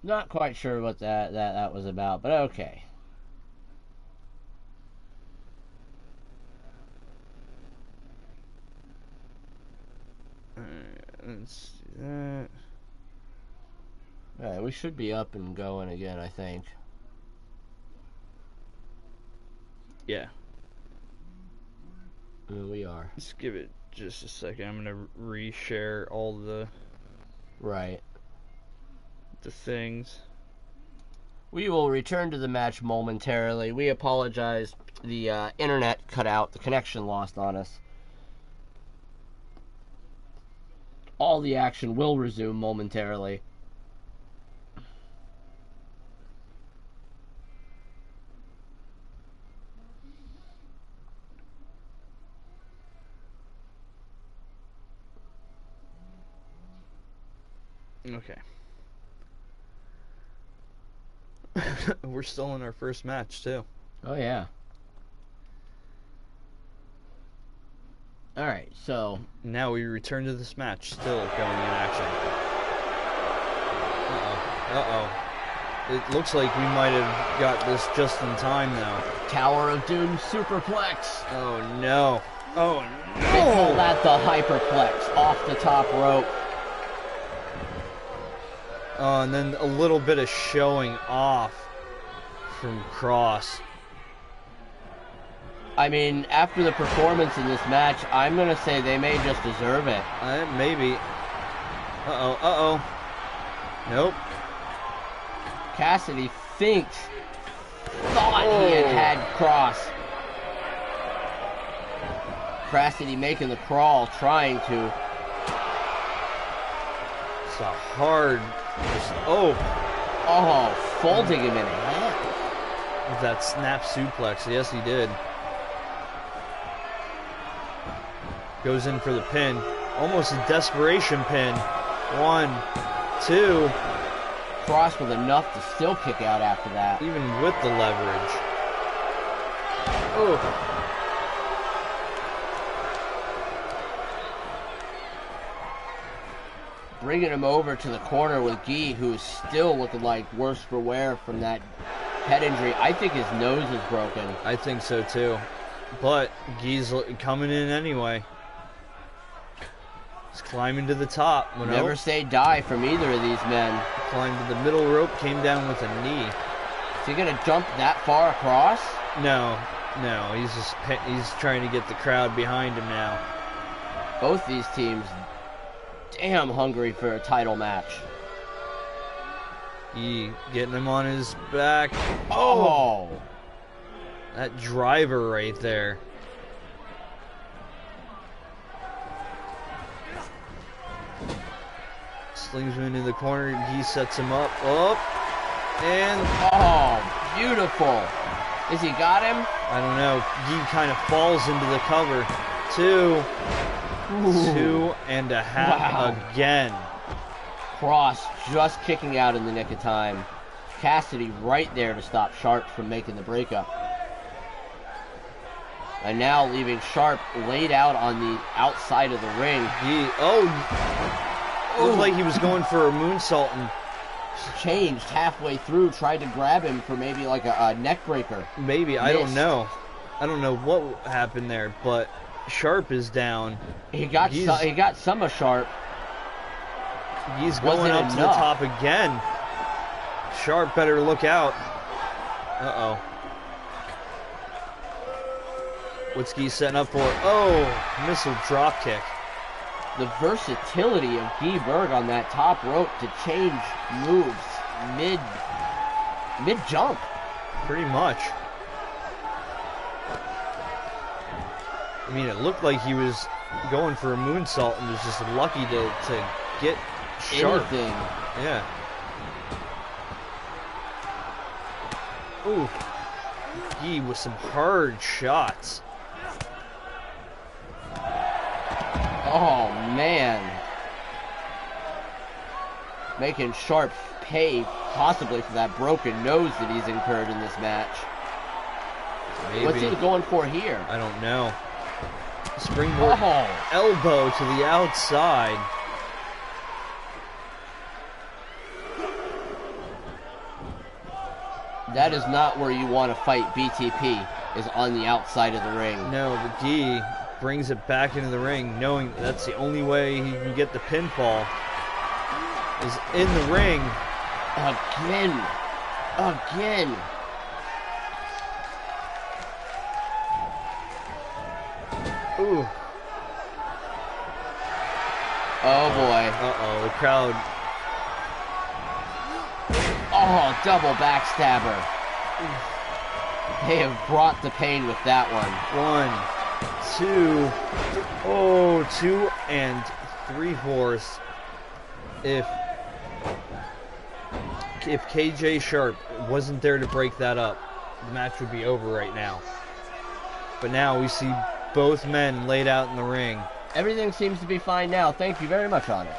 Not quite sure what that was about, but okay. Let's do that. Alright, we should be up and going again, I think. Yeah. We are. Let's give it just a second. I'm gonna reshare all the things. We will return to the match momentarily. We apologize. The internet cut out. The connection lost on us. All the action will resume momentarily. Okay. We're still in our first match, too. Oh, yeah. Alright, so... Now we return to this match, still going in action. It looks like we might have got this just in time now. Tower of Doom superplex. Oh, no. Oh, no! They call that the hyperplex off the top rope. And then a little bit of showing off from Cross. I mean, after the performance in this match, I'm going to say they may just deserve it. Maybe. Uh-oh. Nope. Cassidy thought he had Cross. Cassidy making the crawl, trying to. It's a hard... folding him in half. With that snap suplex. Yes, he did. Goes in for the pin. Almost a desperation pin. 1, 2. Cross with enough to still kick out after that. Even with the leverage. Oh. Bringing him over to the corner with Guy, who's still looking like worse for wear from that head injury. I think his nose is broken. I think so too. But Guy's coming in anyway. He's climbing to the top. Never say die from either of these men. Climbed to the middle rope, came down with a knee. Is he going to jump that far across? No. He's trying to get the crowd behind him now. Both these teams damn hungry for a title match. He getting him on his back. Oh! That driver right there. Slings him into the corner. He sets him up. And... Oh, beautiful. Has he got him? I don't know. He kind of falls into the cover. 2. Ooh. 2.5 again. Cross just kicking out in the nick of time. Cassidy right there to stop Sharp from making the breakup. And now leaving Sharp laid out on the outside of the ring. Looked like he was going for a moonsault and changed halfway through, tried to grab him for maybe like a neck breaker. Maybe, Missed. I don't know. I don't know what happened there, but Sharp is down. He got some of Sharp. He's going up to the top again. Sharp better look out. Uh-oh. What's Guy setting up for? Oh, missile drop kick. The versatility of Guy Berg on that top rope to change moves mid-jump. Pretty much. I mean, it looked like he was going for a moonsault and was just lucky to get Sharp. Anything. Yeah. Ooh. Guy with some hard shots. Oh, man. Making Sharp pay possibly for that broken nose that he's incurred in this match. Maybe. What's he going for here? I don't know. Springboard elbow to the outside. That is not where you want to fight BTP, is on the outside of the ring. No, but Guy brings it back into the ring, knowing that's the only way he can get the pinfall, is in the ring. Again. Ooh. Oh boy. Uh-oh, the crowd. Oh, double backstabber. They have brought the pain with that one. 2 and 3/4. If KJ Sharp wasn't there to break that up, the match would be over right now. But now we see both men laid out in the ring. Everything seems to be fine now. Thank you very much, Onyx.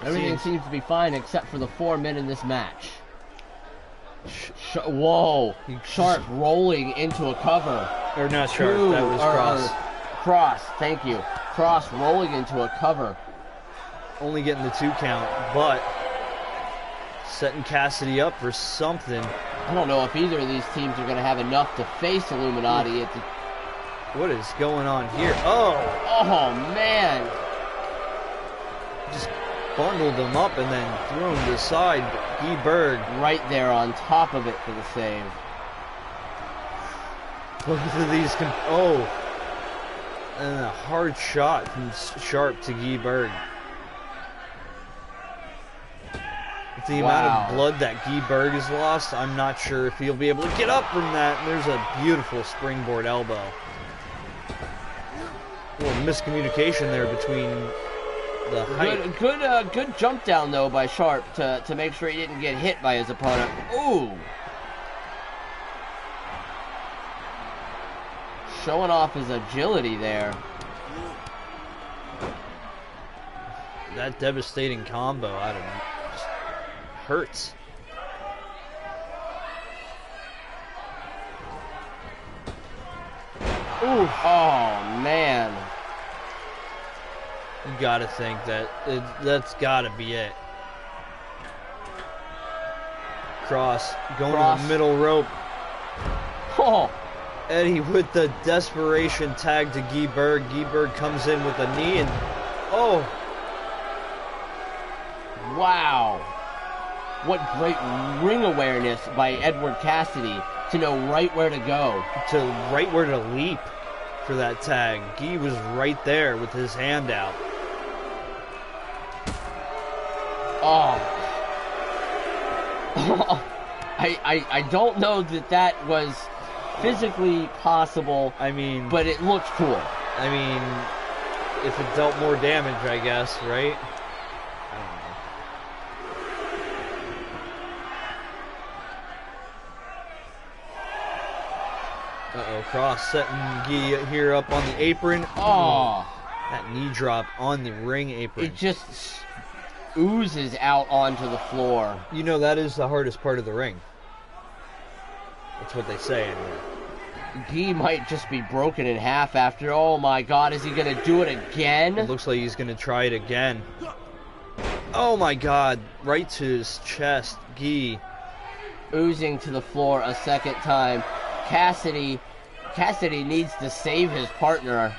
Everything seems to be fine except for the 4 men in this match. Whoa! Sharp rolling into a cover. Or not Sharp, that was Cross. Cross, thank you. Cross rolling into a cover. Only getting the 2 count, but setting Cassidy up for something. I don't know if either of these teams are going to have enough to face Illuminati at the... What is going on here? Oh, man. Just bundled them up and then threw them to the side. Guy Berg right there on top of it for the save. Both of these and a hard shot from Sharp to Guy Berg. With the amount of blood that Guy Berg has lost, I'm not sure if he'll be able to get up from that. And there's a beautiful springboard elbow. A little miscommunication there between the height. Good jump down though by Sharp to make sure he didn't get hit by his opponent. Ooh. Showing off his agility there. That devastating combo out of him just hurts. Ooh. Oh man. You gotta think that's gotta be it. Cross going to the middle rope. Oh. Eddie with the desperation tag to Guy Berg. Guy Berg comes in with a knee and wow. What great ring awareness by Edward Cassidy to know right where to go. Right where to leap for that tag. Guy was right there with his hand out. Oh. I don't know that was physically possible. I mean, but it looked cool. I mean, if it dealt more damage, I guess, right? I don't know. Uh-oh, Cross setting Guy here up on the apron. Oh. That knee drop on the ring apron. It just oozes out onto the floor. You know, that is the hardest part of the ring. That's what they say anyway. Guy might just be broken in half after. Oh my god, is he going to do it again? It looks like he's going to try it again. Oh my god, right to his chest. Guy oozing to the floor a second time. Cassidy needs to save his partner.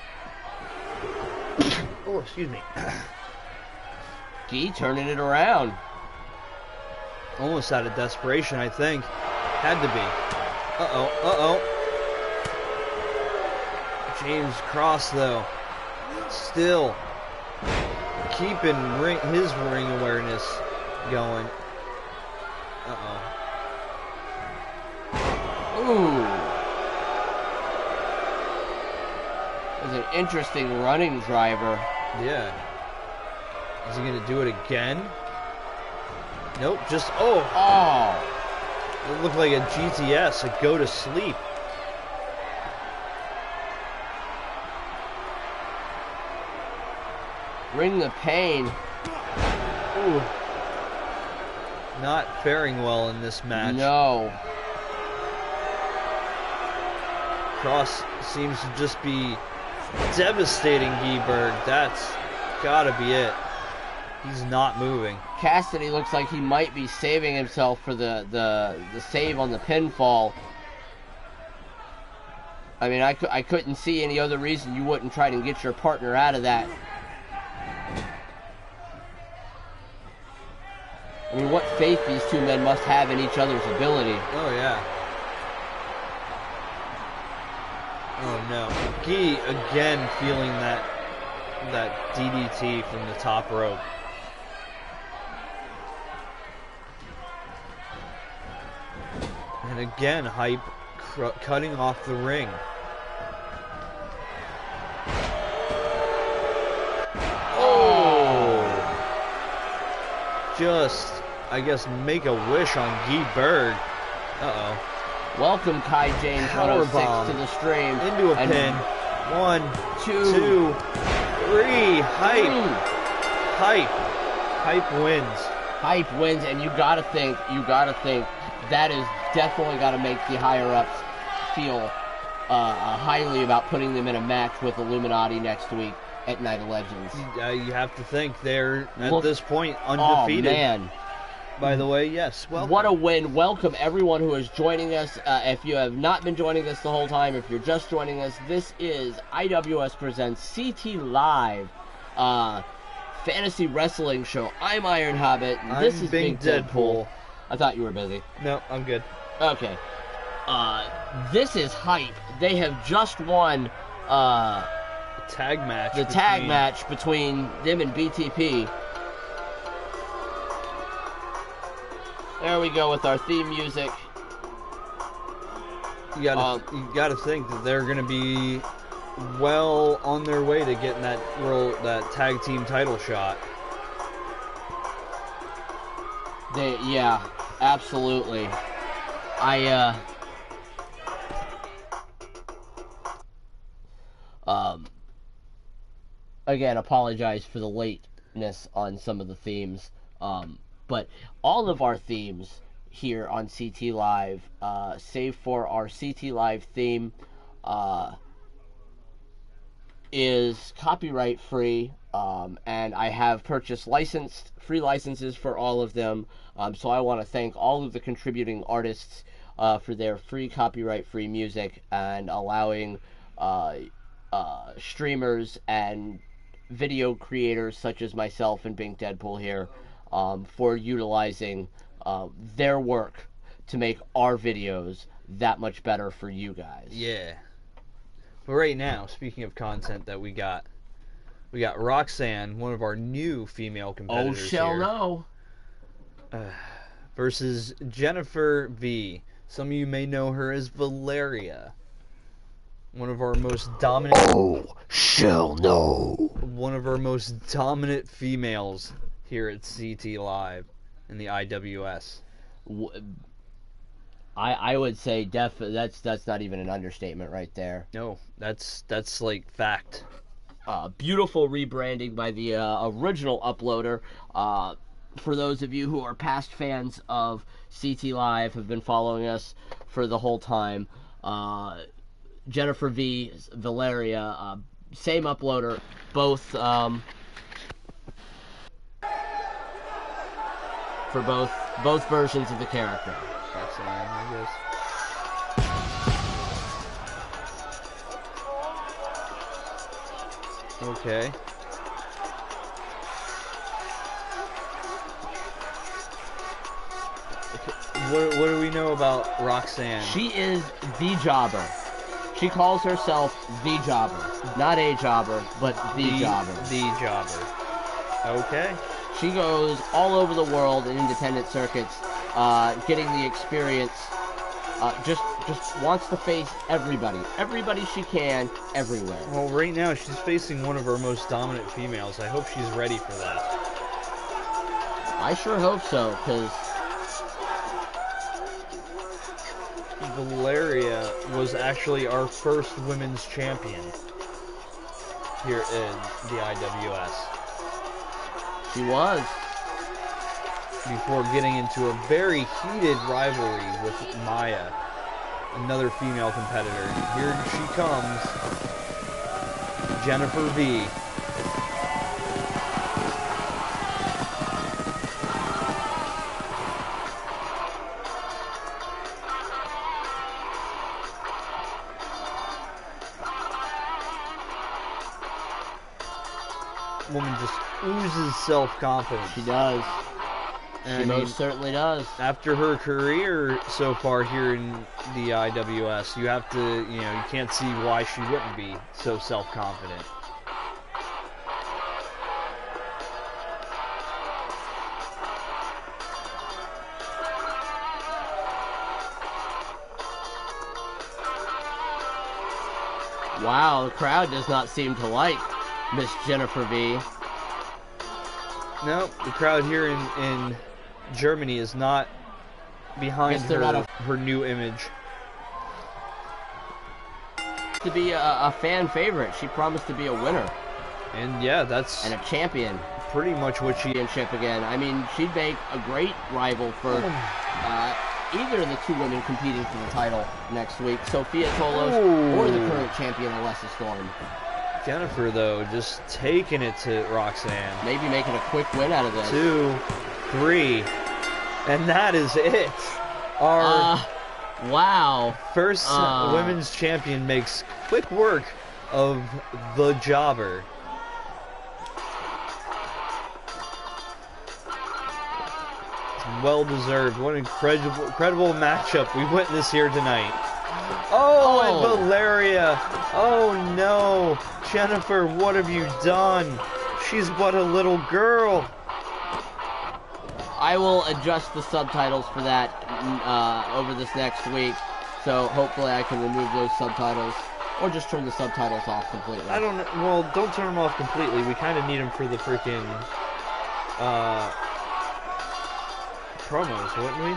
Oh, excuse me. Guy turning it around. Almost out of desperation, I think. Had to be. Uh-oh. James Cross, though, still keeping his ring awareness going. Uh-oh. Ooh. It was an interesting running driver. Yeah. Is he going to do it again? Nope, just, oh. It looked like a GTS, a go to sleep. Ring the pain. Ooh. Not faring well in this match. No. Cross seems to just be devastating Guy Berg. That's gotta be it. He's not moving. Cassidy looks like he might be saving himself for the save on the pinfall. I mean, I couldn't see any other reason you wouldn't try to get your partner out of that. I mean, what faith these two men must have in each other's ability. Oh, yeah. Oh, no. Guy again feeling that DDT from the top rope. And again, Hype cutting off the ring. Oh! Just, I guess, make a wish on Guy Berg. Uh-oh. Welcome, Kai James 106 to the stream. Into a pin. 1, 2, 3. Hype wins. Hype wins, and you gotta think that is definitely gotta make the higher ups feel highly about putting them in a match with Illuminati next week at Night of Legends. You have to think they're at this point undefeated. Oh man. By the way, yes. Welcome. What a win. Welcome everyone who is joining us. If you have not been joining us the whole time, if you're just joining us, this is IWS Presents CT Live Fantasy Wrestling Show. I'm Iron Hobbit. This is Big Deadpool. I thought you were busy. No, I'm good. Okay. This is Hype. They have just won tag match. The tag match between them and BTP. There we go with our theme music. You gotta think that they're gonna be well on their way to getting that tag team title shot. Yeah, absolutely. Again, apologize for the lateness on some of the themes. But all of our themes here on CT Live, save for our CT Live theme, is copyright free, and I have purchased free licenses for all of them. So I want to thank all of the contributing artists for their free copyright free music and allowing streamers and video creators such as myself and Big Deadpool here for utilizing their work to make our videos that much better for you guys. Yeah. But right now, speaking of content that we got Roxanne, one of our new female competitors here. No. Versus Jennifer V. Some of you may know her as Valeria. One of our most dominant... Oh, shell no. One of our most dominant females here at CT Live in the IWS. I would say that's not even an understatement right there. No, that's like fact. Beautiful rebranding by the original uploader. For those of you who are past fans of CT Live, have been following us for the whole time, Jennifer V, Valeria, same uploader, both for both versions of the character. Roxanne, I guess. Okay. What do we know about Roxanne? She is the jobber. She calls herself the jobber. Not a jobber, but the jobber. The jobber. Okay. She goes all over the world in independent circuits, getting the experience. Just wants to face everybody. Everybody she can, everywhere. Well, right now she's facing one of our most dominant females. I hope she's ready for that. I sure hope so, because Valeria was actually our first women's champion here in the IWS. She was. Before getting into a very heated rivalry with Maya, another female competitor. Here she comes, Jennifer V. woman just oozes self-confidence. She does. And She I mean, most certainly does. after her career so far here in the IWS, you have to, you can't see why she wouldn't be so self-confident. Wow, the crowd does not seem to like Miss Jennifer V. No, the crowd here in Germany is not behind Guess they're not her new image. To be a fan favorite, she promised to be a winner And yeah, that's and a champion. pretty much what she... Championship again. I mean, she'd make a great rival for either of the two women competing for the title next week, Sophia Tolos or the current champion, Alessa Storm. Jennifer, though, just taking it to Roxanne. Maybe making a quick win out of this. 2, 3, and that is it. Our wow. first women's champion makes quick work of the jobber. Well deserved. What an incredible matchup we witnessed here tonight. Oh, and Valeria. Oh no. Jennifer, what have you done? She's but a little girl. I will adjust the subtitles for that over this next week. So hopefully I can remove those subtitles or just turn the subtitles off completely. I don't know. Well, don't turn them off completely. We kind of need them for the freaking promos, wouldn't we?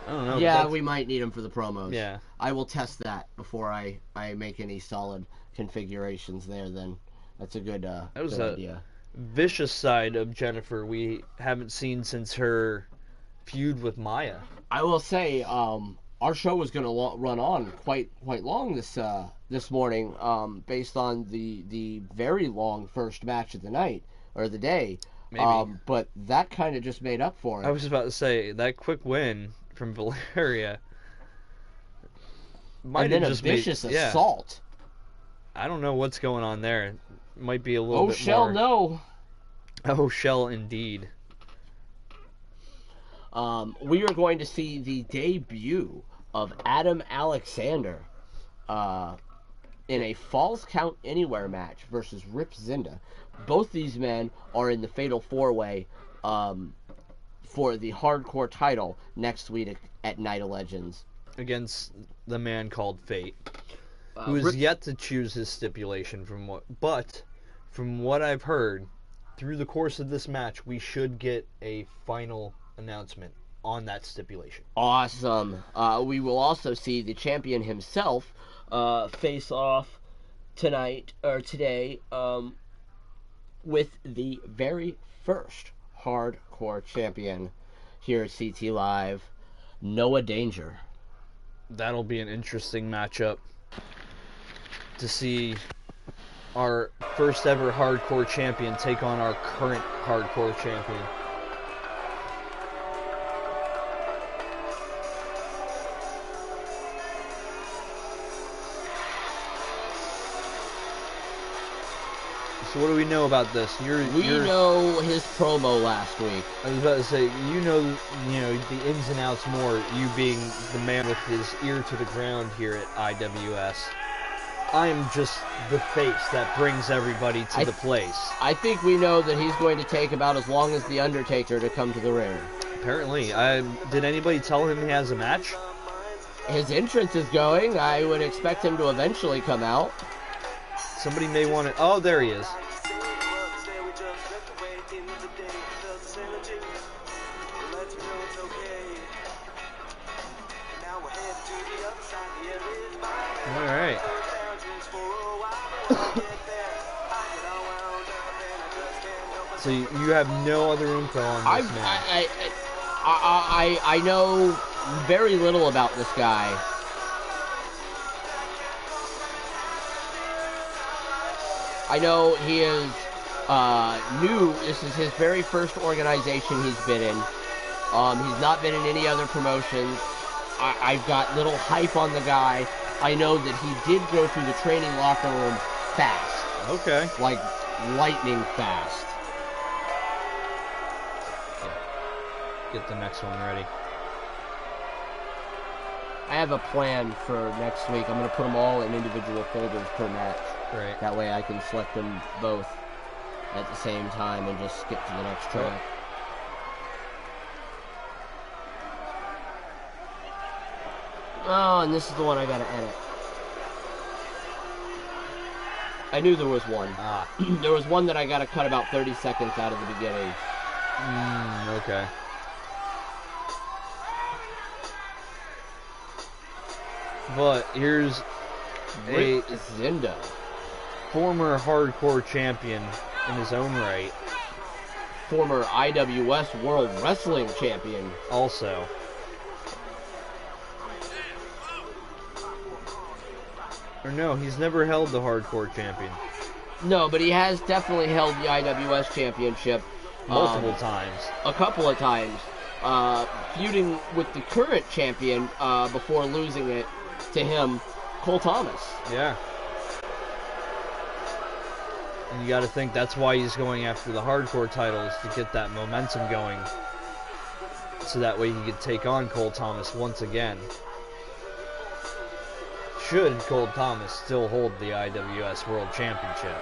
I don't know. Yeah, we might need them for the promos. Yeah. I will test that before I make any solid configurations there then. That's a good, That was good a idea. vicious side of Jennifer we haven't seen since her feud with Maya. I will say, our show was going to run on quite long this morning, based on the very long first match of the night or the day. Maybe. But that kind of just made up for it. I was about to say that quick win from Valeria might and then have a just vicious made, yeah. assault. I don't know what's going on there. Might be a little bit Shell, more. no. Oh, Shell, indeed. We are going to see the debut of Adam Alexander in a Falls Count Anywhere match versus Rip Zinda. Both these men are in the Fatal 4-Way for the Hardcore title next week at Night of Legends. Against the man called Fate, who is yet to choose his stipulation but from what I've heard, through the course of this match, we should get a final announcement on that stipulation. Awesome. We will also see the champion himself face off today with the very first hardcore champion here at CT Live, Noah Danger. That'll be an interesting matchup to see our first ever hardcore champion take on our current hardcore champion. So what do we know about this? We know his promo last week. I was about to say, you know the ins and outs more, you being the man with his ear to the ground here at IWS. I am just the face that brings everybody to the place. I think we know that he's going to take about as long as The Undertaker to come to the ring. Apparently. Did anybody tell him he has a match? His entrance is going. I would expect him to eventually come out. Somebody may want to... Oh, there he is. Alright. So you have no other info on this man? I know very little about this guy. I know he is new. This is his very first organization he's been in. He's not been in any other promotions. I've got little hype on the guy. I know that he did go through the training locker room fast. Okay. Like lightning fast. Get the next one ready. I have a plan for next week. I'm going to put them all in individual folders per match. Right. That way I can select them both at the same time and just skip to the next track. Oh, and this is the one I got to edit. I knew there was one. There was one that I got to cut about 30 seconds out of the beginning. Okay. But here's a Zinda, former hardcore champion in his own right. Former IWS World Wrestling Champion. Also. Or no, he's never held the hardcore champion. No, but he has definitely held the IWS Championship. Multiple times. A couple of times. Feuding with the current champion before losing it to him, Cole Thomas. Yeah. And you got to think that's why he's going after the hardcore titles, to get that momentum going. So that way he could take on Cole Thomas once again. Should Cole Thomas still hold the IWS World Championship?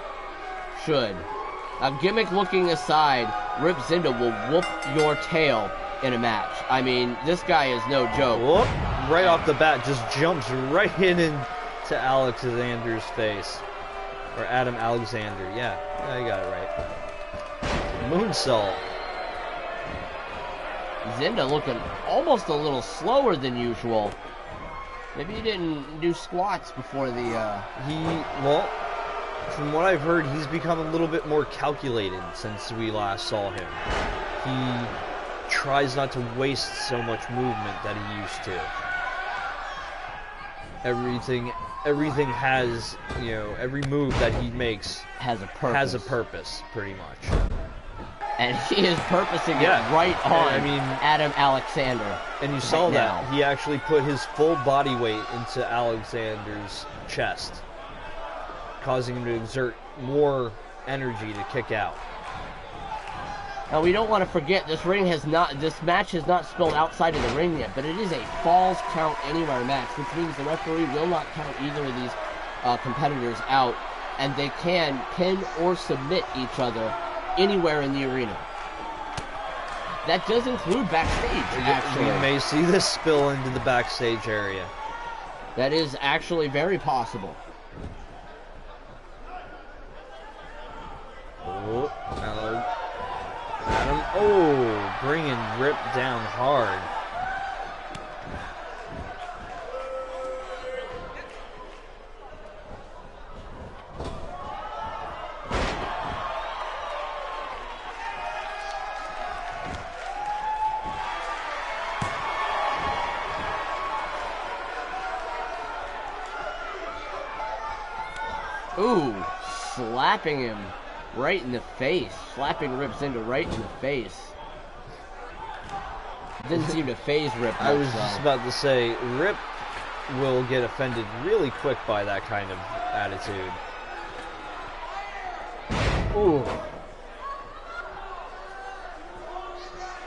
Should. Gimmick looking aside, Rip Zinda will whoop your tail in a match. I mean, this guy is no joke. Whoop! Right off the bat, just jumps right into Alexander's face. Or Adam Alexander. Yeah, you got it right. Moonsault. Zinda looking almost a little slower than usual. Maybe he didn't do squats before the... Well, from what I've heard, he's become a little bit more calculated since we last saw him. He tries not to waste so much movement that he used to. Everything has, every move that he makes has a purpose, pretty much. And he is purposing it right on Adam Alexander. And you saw that. He actually put his full body weight into Alexander's chest, causing him to exert more energy to kick out. Now we don't want to forget this match has not spilled outside of the ring yet, but it is a falls count anywhere match, which means the referee will not count either of these competitors out, and they can pin or submit each other anywhere in the arena. That does include backstage, actually. We may see this spill into the backstage area. That is actually very possible. Oh, Adam, bringing Rip down hard. Ooh, slapping him right in the face. Slapping Rip Zinda right in the face. Didn't seem to phase Rip. I was just about to say, Rip will get offended really quick by that kind of attitude. Ooh.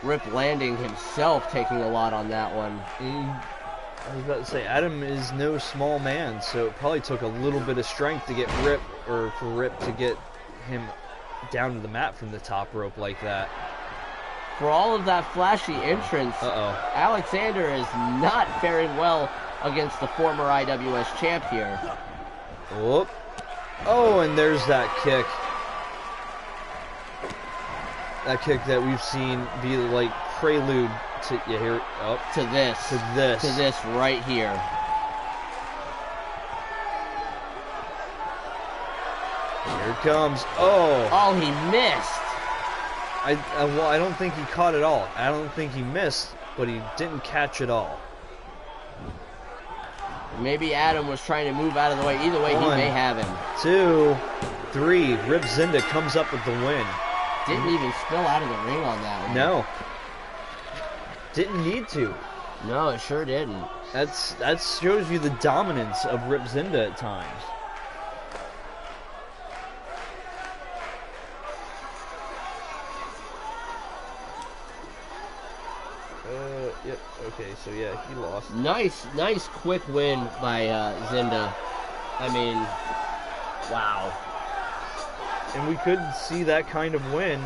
Rip landing himself, taking a lot on that one. I was about to say, Adam is no small man, so it probably took a little bit of strength to get Rip, or for Rip to get him down to the mat from the top rope like that. For all of that flashy entrance, Alexander is not faring well against the former IWS champ here. Whoop. Oh, and there's that kick. That kick that we've seen be like prelude to to this right here. Here it comes. Oh, he missed. Well, I don't think he caught it all. I don't think he missed, but he didn't catch it all. Maybe Adam was trying to move out of the way. Either way, he may have him. 2, 3. Rip Zinda comes up with the win. Didn't even spill out of the ring on that one. No. Didn't need to. No, it sure didn't. That shows you the dominance of Rip Zinda at times. Okay, so yeah, he lost. Nice quick win by Zinda. I mean, wow. And we could see that kind of win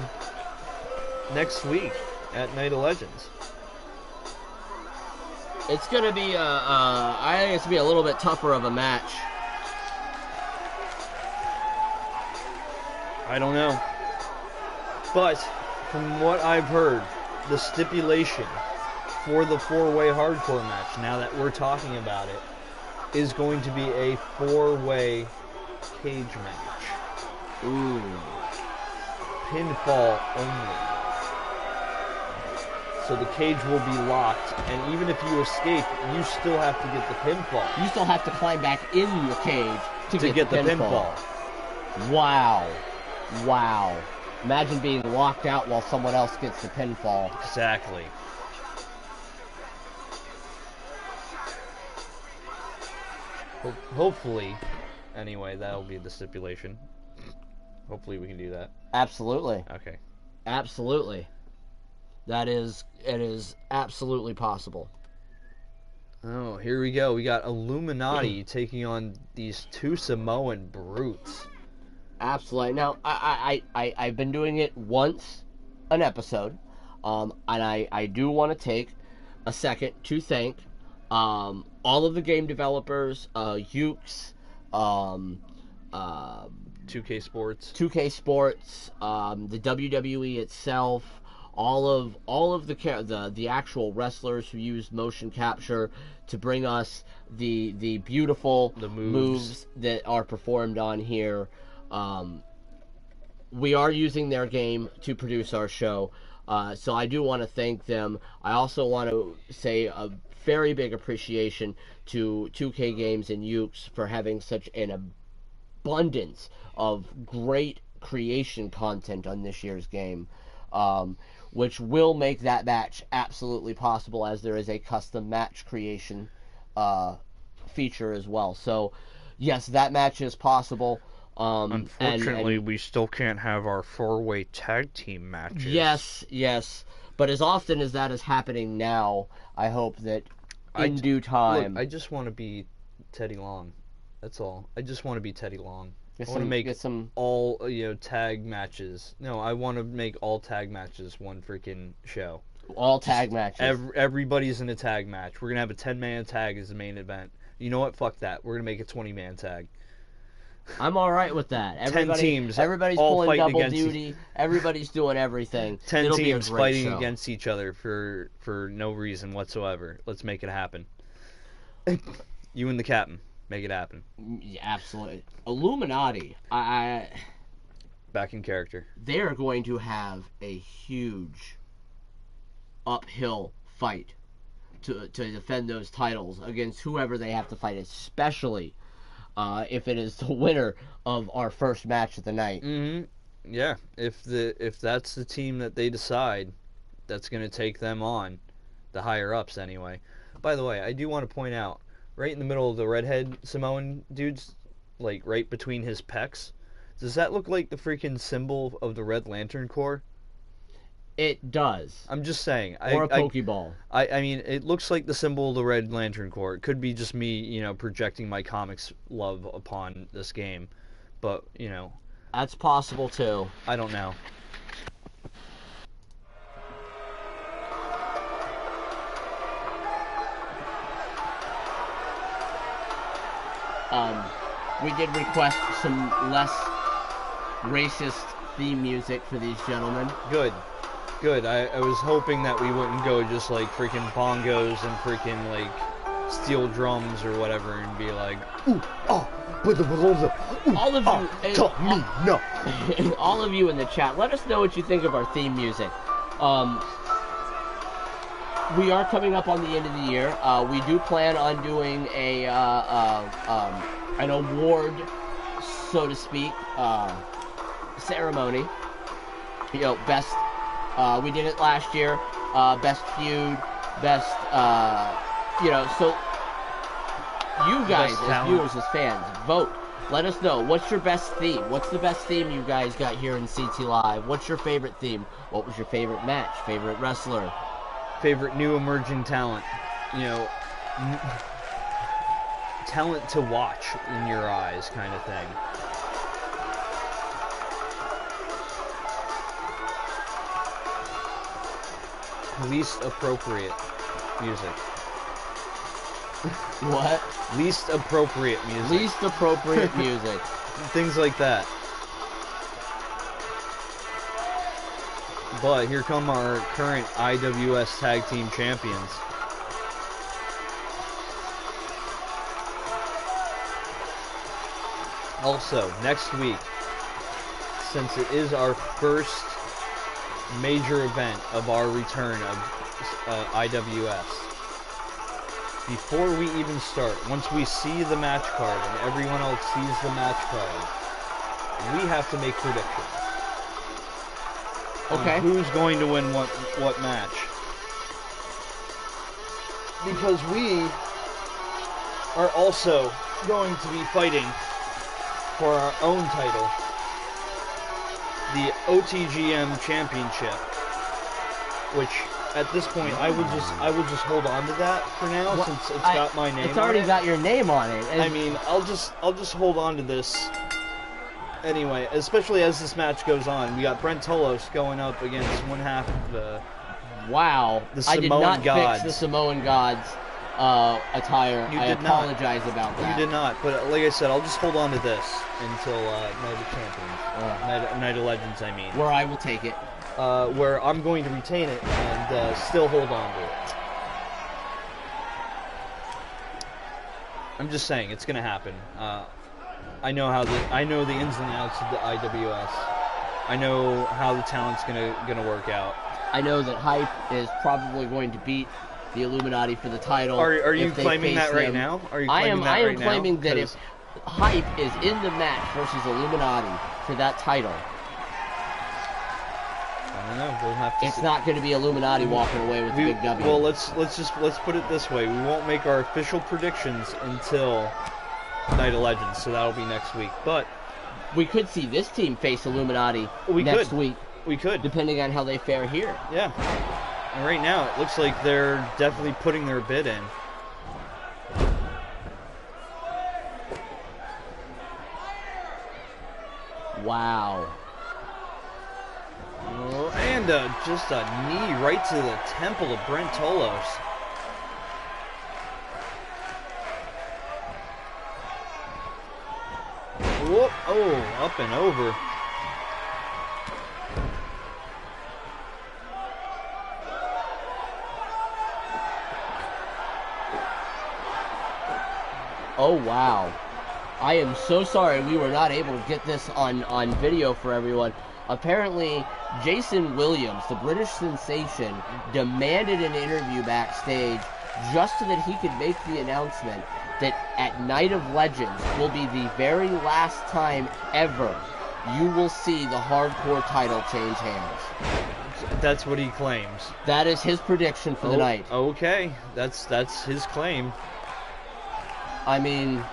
next week at Night of Legends. It's going to be, I think it's going to be a little bit tougher of a match. I don't know. But from what I've heard, the stipulation for the 4-way hardcore match, now that we're talking about it, is going to be a 4-way cage match. Ooh. Pinfall only. So the cage will be locked, and even if you escape, you still have to get the pinfall. You still have to climb back in your cage to get the pinfall. Wow. Imagine being locked out while someone else gets the pinfall. Exactly. Hopefully, anyway, that'll be the stipulation. Hopefully we can do that. Absolutely. Okay. Absolutely. It is absolutely possible. Oh, here we go. We got Illuminati taking on these two Samoan brutes. Absolutely. Now, I've been doing it once an episode, and I do want to take a second to thank all of the game developers, Ukes, 2K Sports, the WWE itself, all of the actual wrestlers who used motion capture to bring us the beautiful moves that are performed on here. We are using their game to produce our show, so I do want to thank them. I also want to say a very big appreciation to 2K Games and Ukes for having such an abundance of great creation content on this year's game, which will make that match absolutely possible, as there is a custom match creation feature as well. So, yes, that match is possible. Unfortunately, we still can't have our 4-way tag team matches. Yes. But as often as that is happening now, I hope that in due time... Look, I just want to be Teddy Long. That's all. I just want to be Teddy Long. I want to make all tag matches. No, I want to make all tag matches one freaking show. All tag matches. Everybody's in a tag match. We're going to have a 10-man tag as the main event. You know what? Fuck that. We're going to make a 20-man tag. I'm all right with that. 10 teams. Everybody's pulling double duty. Everybody's doing everything. 10 It'll teams be a great fighting show. against each other for no reason whatsoever. Let's make it happen. You and the captain. Make it happen. Yeah, absolutely. Illuminati. I Back in character. They are going to have a huge uphill fight to defend those titles against whoever they have to fight, especially if it is the winner of our first match of the night. Mm-hmm. Yeah, if that's the team that they decide, that's going to take them on, the higher ups anyway. By the way, I do want to point out, right in the middle of the redhead Samoan dude's, like right between his pecs, does that look like the freaking symbol of the Red Lantern Corps? It does. I'm just saying. Or a Pokeball. I mean, it looks like the symbol of the Red Lantern Corps. It could be just me, projecting my comics love upon this game. But, That's possible, too. I don't know. We did request some less racist theme music for these gentlemen. Good. I was hoping that we wouldn't go just like freaking bongos and freaking like steel drums or whatever and be like, ooh, oh, but the all of you, no. All of you in the chat, let us know what you think of our theme music. We are coming up on the end of the year. We do plan on doing an award, so to speak, ceremony. Best. We did it last year. Best feud, best. So you guys, as viewers, as fans, vote. Let us know, what's your best theme? What's the best theme you guys got here in CT Live? What's your favorite theme? What was your favorite match? Favorite wrestler? favorite new emerging talent. You know, talent to watch in your eyes kind of thing. Least appropriate music. What? Least appropriate music. Least appropriate music. Things like that. But here come our current IWS Tag Team Champions. Also, next week, since it is our first major event of our return of IWS, before we even start, once we see the match card and everyone else sees the match card, we have to make predictions. Okay. Who's going to win what match? Because we are also going to be fighting for our own title, the OTGM Championship, which at this point I would just hold on to that for now, since it's got my name. It's already on it. got your name on it. I mean, I'll just hold on to this. Anyway, especially as this match goes on, we got Brent Tolos going up against one half of the I did not Gods. fix the Samoan Gods attire. You I did not. apologize about that. You did not, but like I said, I'll just hold on to this until Night of Champions, Night of Legends. I mean, where I will take it. Where I'm going to retain it and still hold on to it. I'm just saying it's going to happen. I know the ins and outs of the IWS. I know how the talent's gonna work out. I know that Hype is probably going to beat the Illuminati for the title. Are you if they claiming face that right them. now? Are you I claiming am. that I am right now? claiming that if Hype is in the match versus Illuminati for that title, I don't know. We'll have to. it's not going to be Illuminati walking away with the big W. Well, let's put it this way: we won't make our official predictions until Night of Legends, so that'll be next week. But we could see this team face Illuminati We next could. week, we could, depending on how they fare here. yeah. And right now, it looks like they're definitely putting their bid in. Wow. Oh, and just a knee right to the temple of Brent Tolos. Whoop! Oh, up and over. Oh, wow. I am so sorry we were not able to get this on video for everyone. Apparently, Jason Williams, the British sensation, demanded an interview backstage just so that he could make the announcement that at Night of Legends will be the very last time ever you will see the hardcore title change hands. That's what he claims. That is his prediction for the night. Okay, that's his claim. I mean,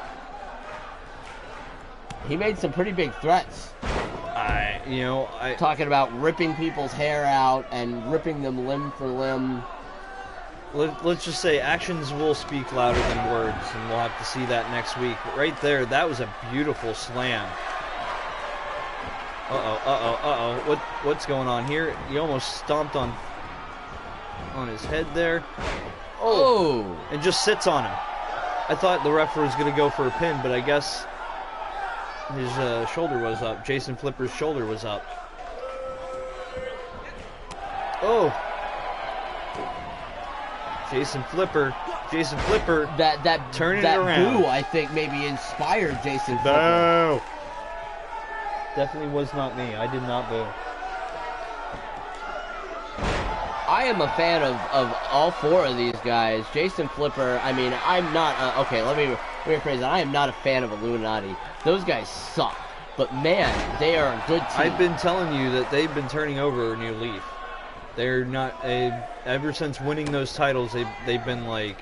he made some pretty big threats. Talking about ripping people's hair out and ripping them limb for limb. Let's just say actions will speak louder than words, and we'll have to see that next week. But right there, that was a beautiful slam. What's going on here? He almost stomped on his head there. Oh! And just sits on him. I thought the ref was going to go for a pin, but I guess his shoulder was up. Jason Flipper's shoulder was up. Oh! Jason Flipper. That turning it around. boo, I think, maybe inspired Jason Flipper. No! Definitely was not me. I did not boo. I am a fan of all four of these guys. Jason Flipper, I mean, I'm not... okay, let me rephrase that. I am not a fan of Illuminati. Those guys suck. But, man, they are a good team. I've been telling you that they've been turning over a new leaf. They're not... ever since winning those titles, they've been, like,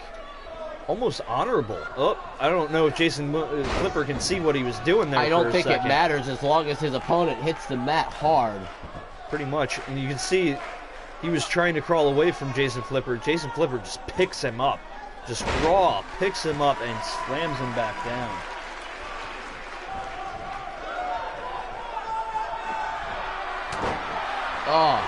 almost honorable. Oh, I don't know if Jason Flipper can see what he was doing there. I don't think it matters as long as his opponent hits the mat hard. Pretty much. And you can see He was trying to crawl away from Jason Flipper. Jason Flipper just picks him up. Just raw, picks him up and slams him back down. Oh.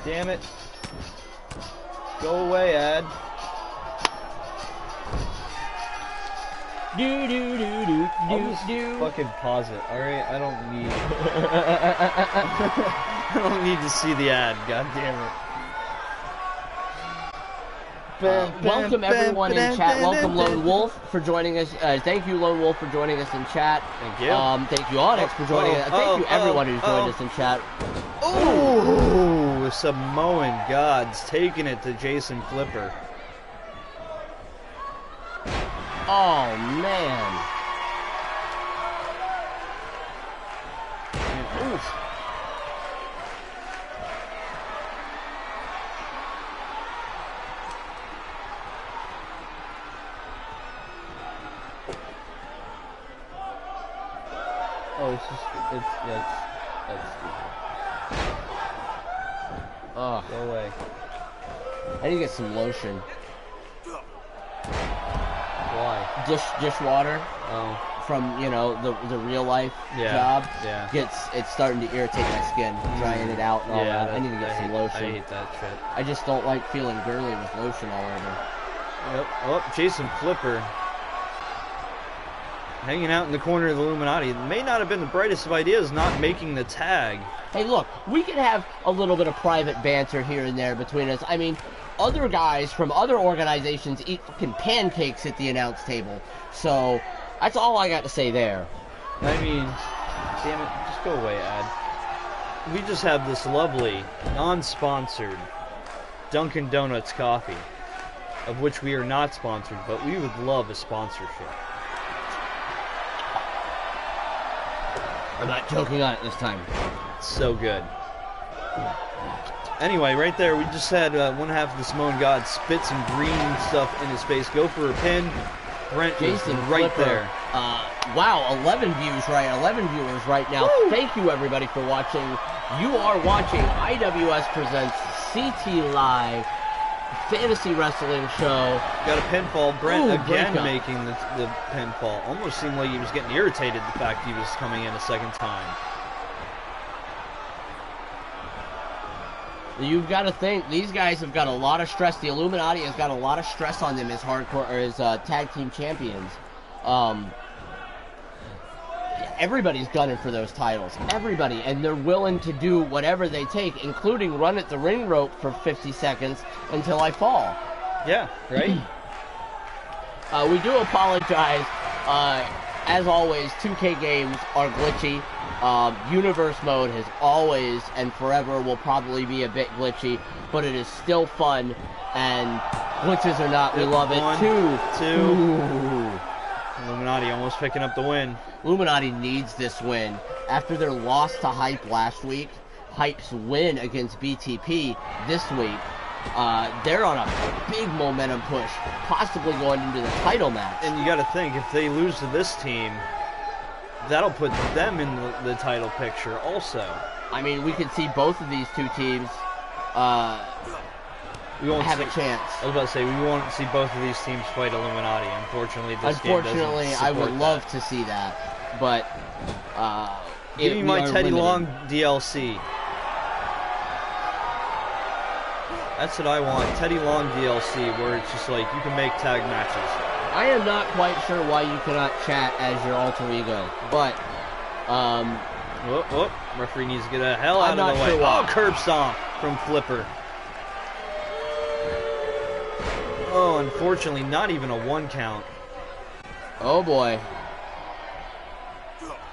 Damn it. Go away, Ad. Do do do do I'll do just do. fucking pause it, alright? I don't need I don't need to see the ad, god damn it. Welcome everyone in chat. Welcome Lone Wolf for joining us. Thank you, Lone Wolf, for joining us in chat. Thank you. Thank you, Onyx, for joining us. Thank you, everyone who's joined us in chat. Ooh, Samoan gods taking it to Jason Flipper. Oh man. Oof. Oh, it's just, that's stupid. Oh, Go away. I need to get some lotion. Why? Dishwater Oh. from, you know, the real life job. Yeah. It's starting to irritate my skin, drying it out and all that. I need to get some lotion. I hate that shit. I just don't like feeling girly with lotion all over. Yep. Oh, Jason Flipper. Hanging out in the corner of the Illuminati. It may not have been the brightest of ideas not making the tag. Hey, look, we can have a little bit of private banter here and there between us. I mean, other guys from other organizations eat fucking pancakes at the announce table. So, that's all I got to say there. I mean, damn it, just go away, Ad. We just have this lovely, non-sponsored Dunkin' Donuts coffee, of which we are not sponsored, but we would love a sponsorship. I'm not joking on it this time. It's so good. Anyway, right there, we just had one half of the Samoan God spit some green stuff in his face. Go for a pin. Brent Jason is right Flipper, there. Wow, 11 views right, 11 viewers right now. Woo! Thank you everybody for watching. You are watching IWS Presents CT Live Fantasy Wrestling Show. Got a pinfall. Brent Ooh, again breakup. making the pinfall. Almost seemed like he was getting irritated the fact he was coming in a second time. You've got to think, these guys have got a lot of stress. The Illuminati has got a lot of stress on them as hardcore or as tag team champions. Everybody's gunning for those titles. Everybody. And they're willing to do whatever they take, including run at the ring rope for 50 seconds until I fall. Yeah, right? We do apologize. As always, 2K games are glitchy. Universe mode has always and forever will probably be a bit glitchy, but it is still fun, and glitches or not, we love it. 1, 2. Ooh. Illuminati almost picking up the win. Illuminati needs this win. After their loss to Hype last week, Hype's win against BTP this week, they're on a big momentum push, possibly going into the title match. And you got to think, if they lose to this team, that'll put them in the title picture also. I mean, we could see both of these two teams We won't have see, a chance. I was about to say, we won't see both of these teams fight Illuminati. Unfortunately, this game doesn't I would support love that. to see that, but Give me my Teddy Long DLC. That's what I want. Teddy Long DLC, where it's just like you can make tag matches. I am not quite sure why you cannot chat as your alter ego, but Whoop, whoop. Referee needs to get the hell out I'm of not the way. sure why. Oh, curb stomp from Flipper. Oh, unfortunately, not even a 1 count. oh boy.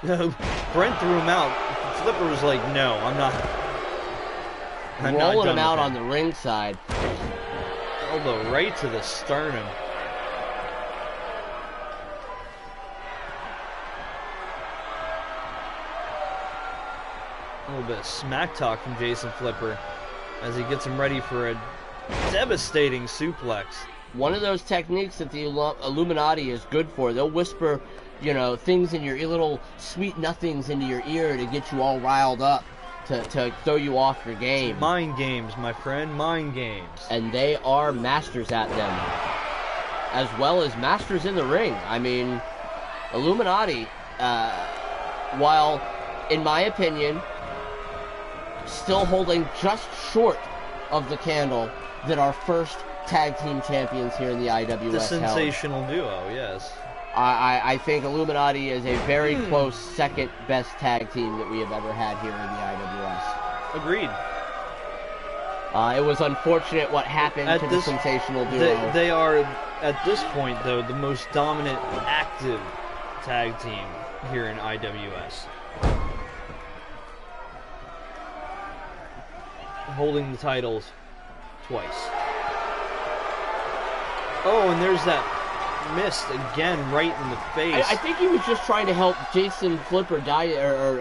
Brent threw him out. Flipper was like, no, I'm not Rolling done him out with on the ring side. Elbow right to the sternum. A little bit of smack talk from Jason Flipper as he gets him ready for a devastating suplex. one of those techniques that the Illuminati is good for. They'll whisper, things in your little sweet nothings into your ear to get you all riled up, to throw you off your game. Mind games, my friend, mind games. And they are masters at them, as well as masters in the ring. I mean, Illuminati, while, in my opinion, still holding just short of the candle that our first tag team champions here in the IWS The sensational duo, yes. I think Illuminati is a very close second best tag team that we have ever had here in the IWS. Agreed. It was unfortunate what happened to the sensational duo. They are, at this point, though, the most dominant active tag team here in IWS. Holding the titles twice. Oh, and there's that missed again right in the face. I think he was just trying to help Jason Flipper dye, or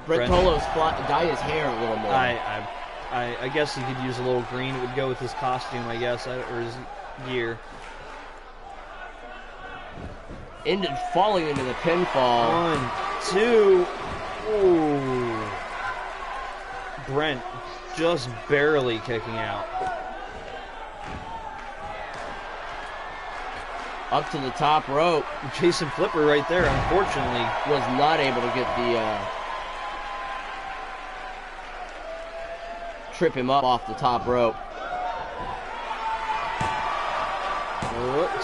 Brett Tolos dye his hair a little more. I guess he could use a little green. It would go with his costume, I guess, or his gear. Falling into the pinfall. 1, 2. Ooh. Brent just barely kicking out. Up to the top rope. Jason Flipper right there, unfortunately, was not able to get the trip him up off the top rope.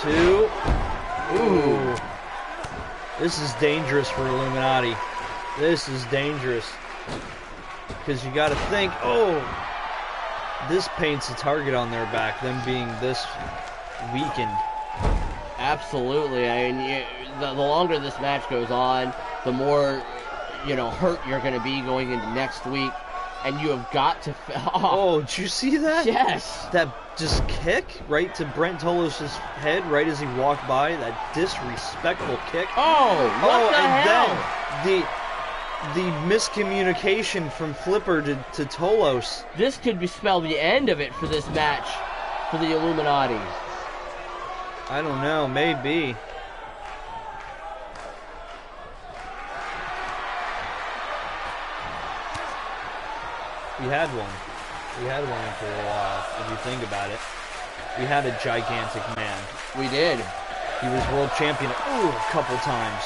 2. Ooh. This is dangerous for Illuminati. This is dangerous. Because you got to think, this paints a target on their back, them being this weakened. Absolutely. I mean, the longer this match goes on, the more, hurt you're going to be going into next week. And you have got to... Oh, did you see that? Yes. That just kick right to Brent Tolos' head right as he walked by. That disrespectful kick. What the hell? Then the miscommunication from Flipper to Tolos. This could spell the end of it for this match for the Illuminati. I don't know, maybe. We had one. We had one for a while, if you think about it. We had a gigantic man. We did. He was world champion a couple times.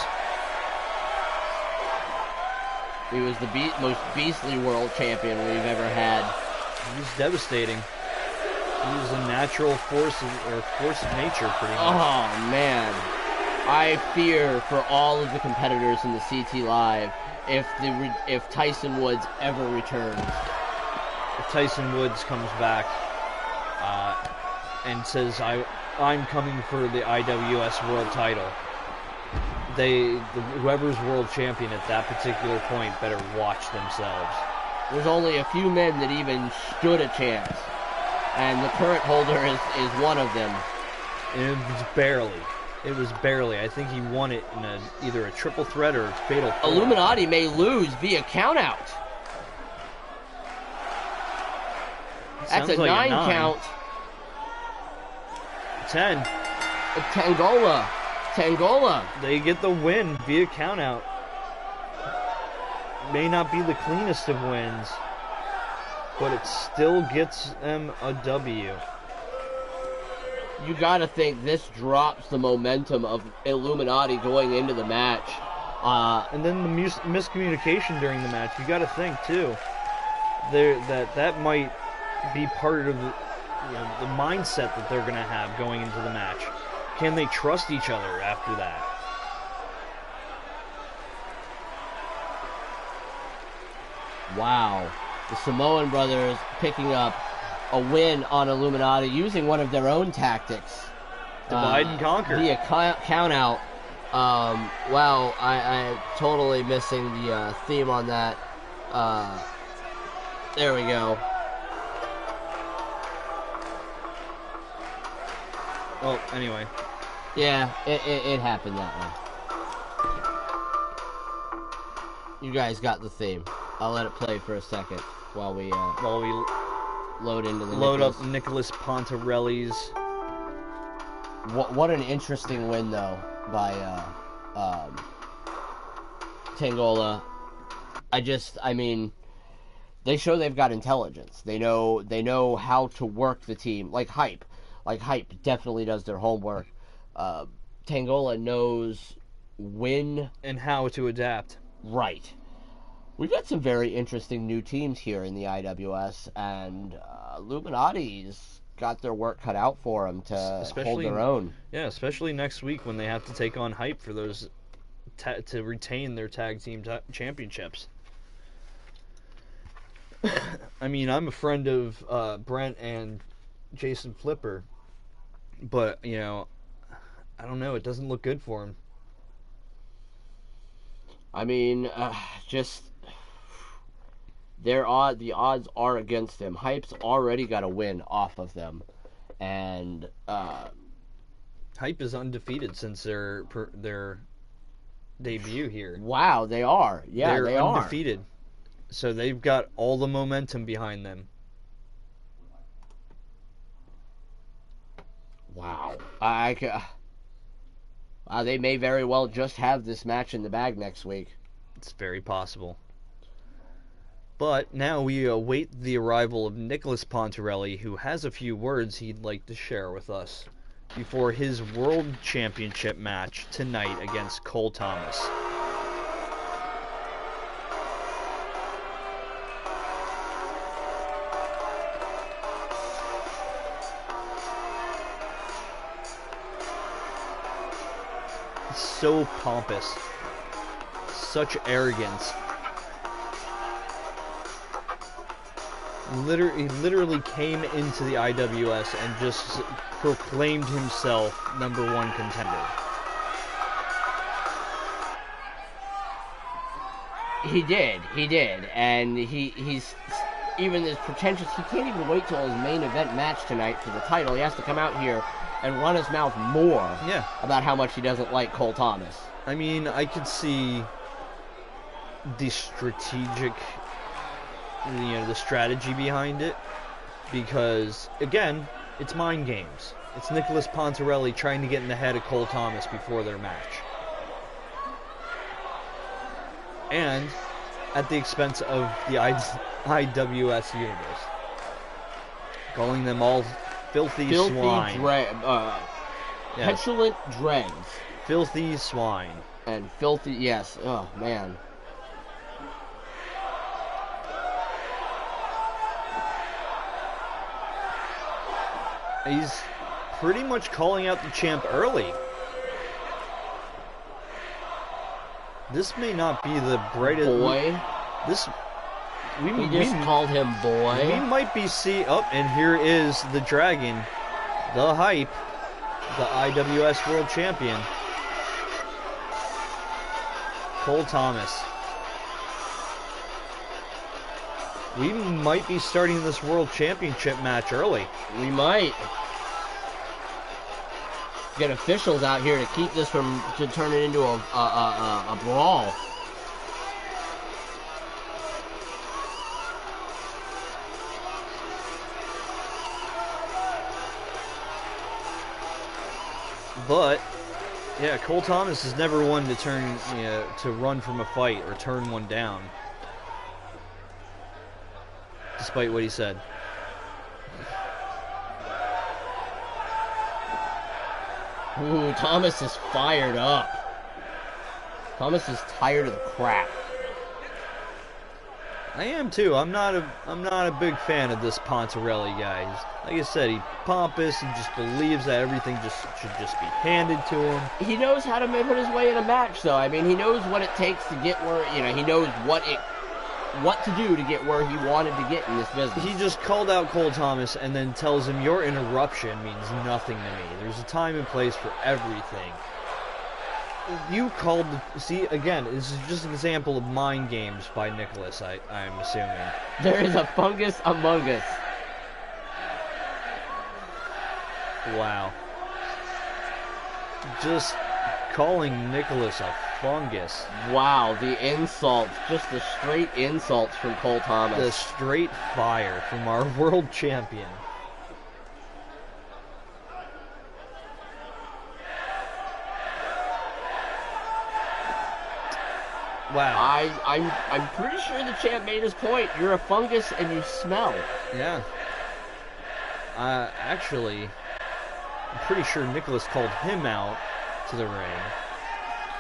He was the most beastly world champion we've ever had. He was devastating. He was a natural force of nature, pretty much. Oh, man. I fear for all of the competitors in the CT Live if Tyson Woods ever returns. If Tyson Woods comes back and says, I'm coming for the IWS world title, whoever's world champion at that particular point better watch themselves. There's only a few men that even stood a chance, and the current holder is one of them. And it was barely. It was barely. I think he won it in either a triple threat or a fatal four. Illuminati may lose via countout. That's a like 9 count. 10. Tangola. They get the win via countout. May not be the cleanest of wins, but it still gets them a W. You gotta think this drops the momentum of Illuminati going into the match. And then the miscommunication during the match. You gotta think too. That might be part of the mindset that they're gonna have going into the match. Can they trust each other after that? Wow. The Samoan brothers picking up a win on Illuminati using one of their own tactics. Divide and conquer. Via count out. Wow, I'm totally missing the theme on that. There we go. Well, anyway. Yeah, it happened that way. You guys got the theme. I'll let it play for a second while we load into the Nicholas Pontarelli's What an interesting win though by Tangola. I mean, they show they've got intelligence. They know how to work the team. Like Hype definitely does their homework. Tangola knows when and how to adapt. Right. We've got some very interesting new teams here in the IWS, and Illuminati's got their work cut out for them to hold their own. Yeah, especially next week when they have to take on Hype for those to retain their tag team championships. I mean, I'm a friend of Brent and Jason Flipper, but you know, I don't know. It doesn't look good for him. I mean, just the odds are against them. Hype's already got a win off of them, and Hype is undefeated since their debut here. Wow, they are. Yeah, they're they undefeated. So they've got all the momentum behind them. Wow. They may very well just have this match in the bag next week. It's very possible. But now we await the arrival of Nicholas Pontarelli, who has a few words he'd like to share with us before his World Championship match tonight against Cole Thomas. So pompous, such arrogance. He literally came into the IWS and just proclaimed himself #1 contender. He did, and he's even as pretentious. He can't even wait till his main event match tonight for the title. He has to come out here and run his mouth more about how much he doesn't like Cole Thomas. I mean, I could see the strategic, the strategy behind it, because again, it's mind games. It's Nicholas Pontarelli trying to get in the head of Cole Thomas before their match, and at the expense of the IWS universe, calling them all filthy swine. Petulant dregs. Filthy swine. And filthy, yes. Oh, man. He's pretty much calling out the champ early. This may not be the brightest... Boy. We just called him boy. We might be and here is the Dragon, the Hype, the IWS World Champion, Cole Thomas. We might be starting this World Championship match early. We might. Get officials out here to keep this to turn it into a brawl. But yeah, Cole Thomas is never one to to run from a fight or turn one down, despite what he said. Ooh, Thomas is fired up. Thomas is tired of the crap. I am too. I'm not a big fan of this Pontarelli guy. Like I said, he's pompous. He just believes that everything should just be handed to him. He knows how to put his way in a match, though. I mean, he knows what it takes to get where, he knows what to do to get where he wanted to get in this business. He just called out Cole Thomas and then tells him, your interruption means nothing to me. There's a time and place for everything. You called... See, again, this is just an example of mind games by Nicholas, I'm assuming. There is a fungus among us. Wow. Just calling Nicholas a fungus. Wow, the insults. Just the straight insults from Cole Thomas. The straight fire from our world champion. Wow. I'm pretty sure the champ made his point. You're a fungus and you smell. Yeah. Actually, I'm pretty sure Nicholas called him out to the ring.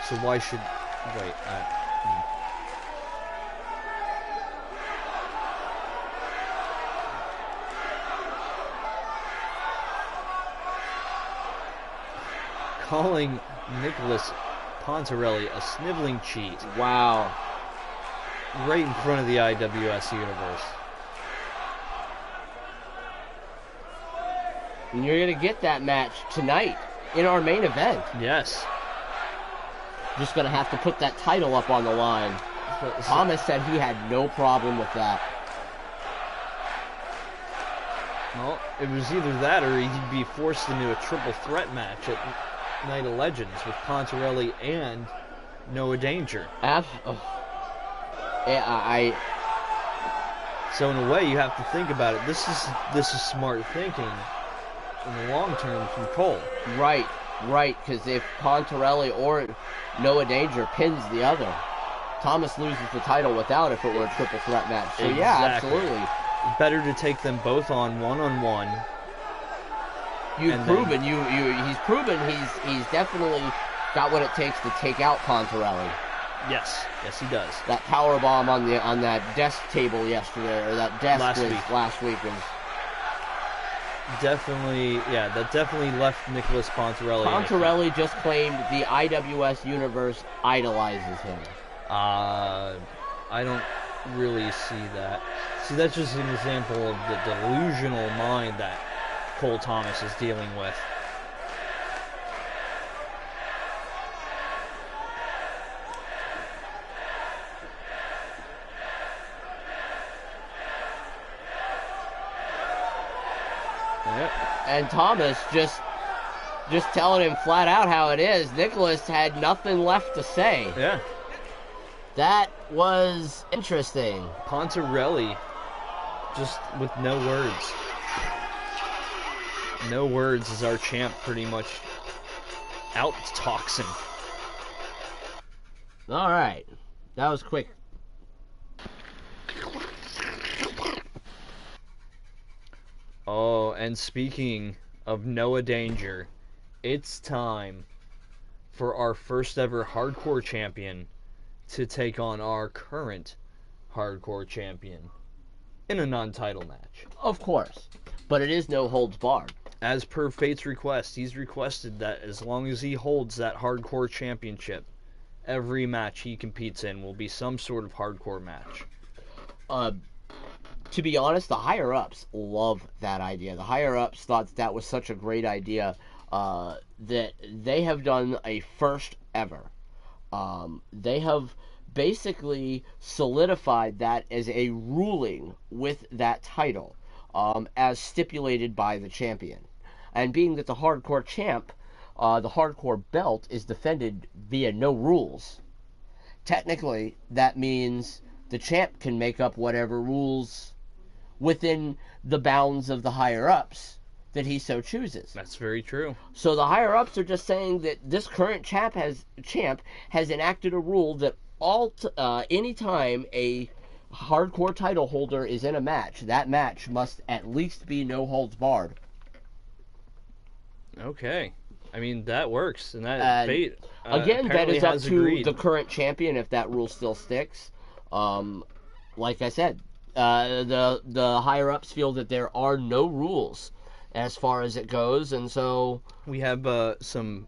So why should... Wait, calling Nicholas Pontarelli a sniveling cheat Wow. right in front of the IWS Universe. And you're going to get that match tonight in our main event. Yes. Just going to have to put that title up on the line. Thomas said he had no problem with that. Well, it was either that or he'd be forced into a triple threat match at Night of Legends with Pontarelli and Noah Danger. Yeah, So in a way, you have to think about it. This is smart thinking in the long term from Cole. Right, because if Pontarelli or Noah Danger pins the other, Thomas loses the title without if it were a triple threat match. So yeah, Exactly. absolutely. Better to take them both on one-on-one. He's proven he's definitely got what it takes to take out Pontarelli. Yes, he does. That power bomb on that desk table yesterday, or that desk last week was definitely, that definitely left Nicholas Pontarelli. Pontarelli just claimed the IWS universe idolizes him. I don't really see that. See, that's just an example of the delusional mind that Cole Thomas is dealing with. Yep. And Thomas just telling him flat out how it is. Nicholas had nothing left to say. Yeah. That was interesting. Pontarelli just with no words. No words as our champ pretty much out-talks him. All right. That was quick. Oh, and speaking of Noah Danger, it's time for our first ever hardcore champion to take on our current hardcore champion in a non-title match. Of course. But it is no holds barred. As per Fate's request, he's requested that as long as he holds that hardcore championship, every match he competes in will be some sort of hardcore match. To be honest, the higher-ups love that idea. The higher-ups thought that was such a great idea that they have done a first ever. They have basically solidified that as a ruling with that title, as stipulated by the champion. And being that the hardcore champ, the hardcore belt, is defended via no rules, technically that means the champ can make up whatever rules within the bounds of the higher-ups that he so chooses. That's very true. So the higher-ups are just saying that this current champ has enacted a rule that anytime a hardcore title holder is in a match, that match must at least be no holds barred. Okay. I mean, that works. And that Fate again, that is up to agreed. the current champion if that rule still sticks. Like I said, the higher-ups feel that there are no rules as far as it goes, and so... We have some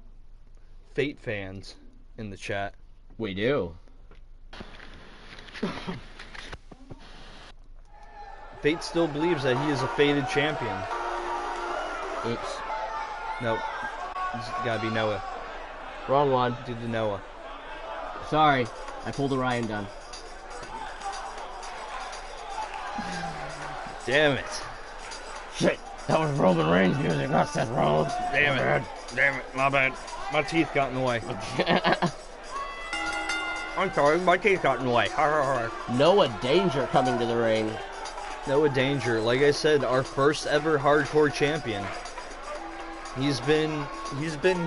Fate fans in the chat. We do. Fate still believes that he is a fated champion. Oops. Nope. It's gotta be Noah. Wrong one. Do the Noah. Sorry. I pulled a Ryan gun. Damn it. Shit. That was Roman Reigns music, not Seth Rollins. Damn it. Damn it. My bad. My teeth got in the way. I'm sorry. My teeth got in the way. Noah Danger coming to the ring. Noah Danger. Like I said, our first ever hardcore champion. He's been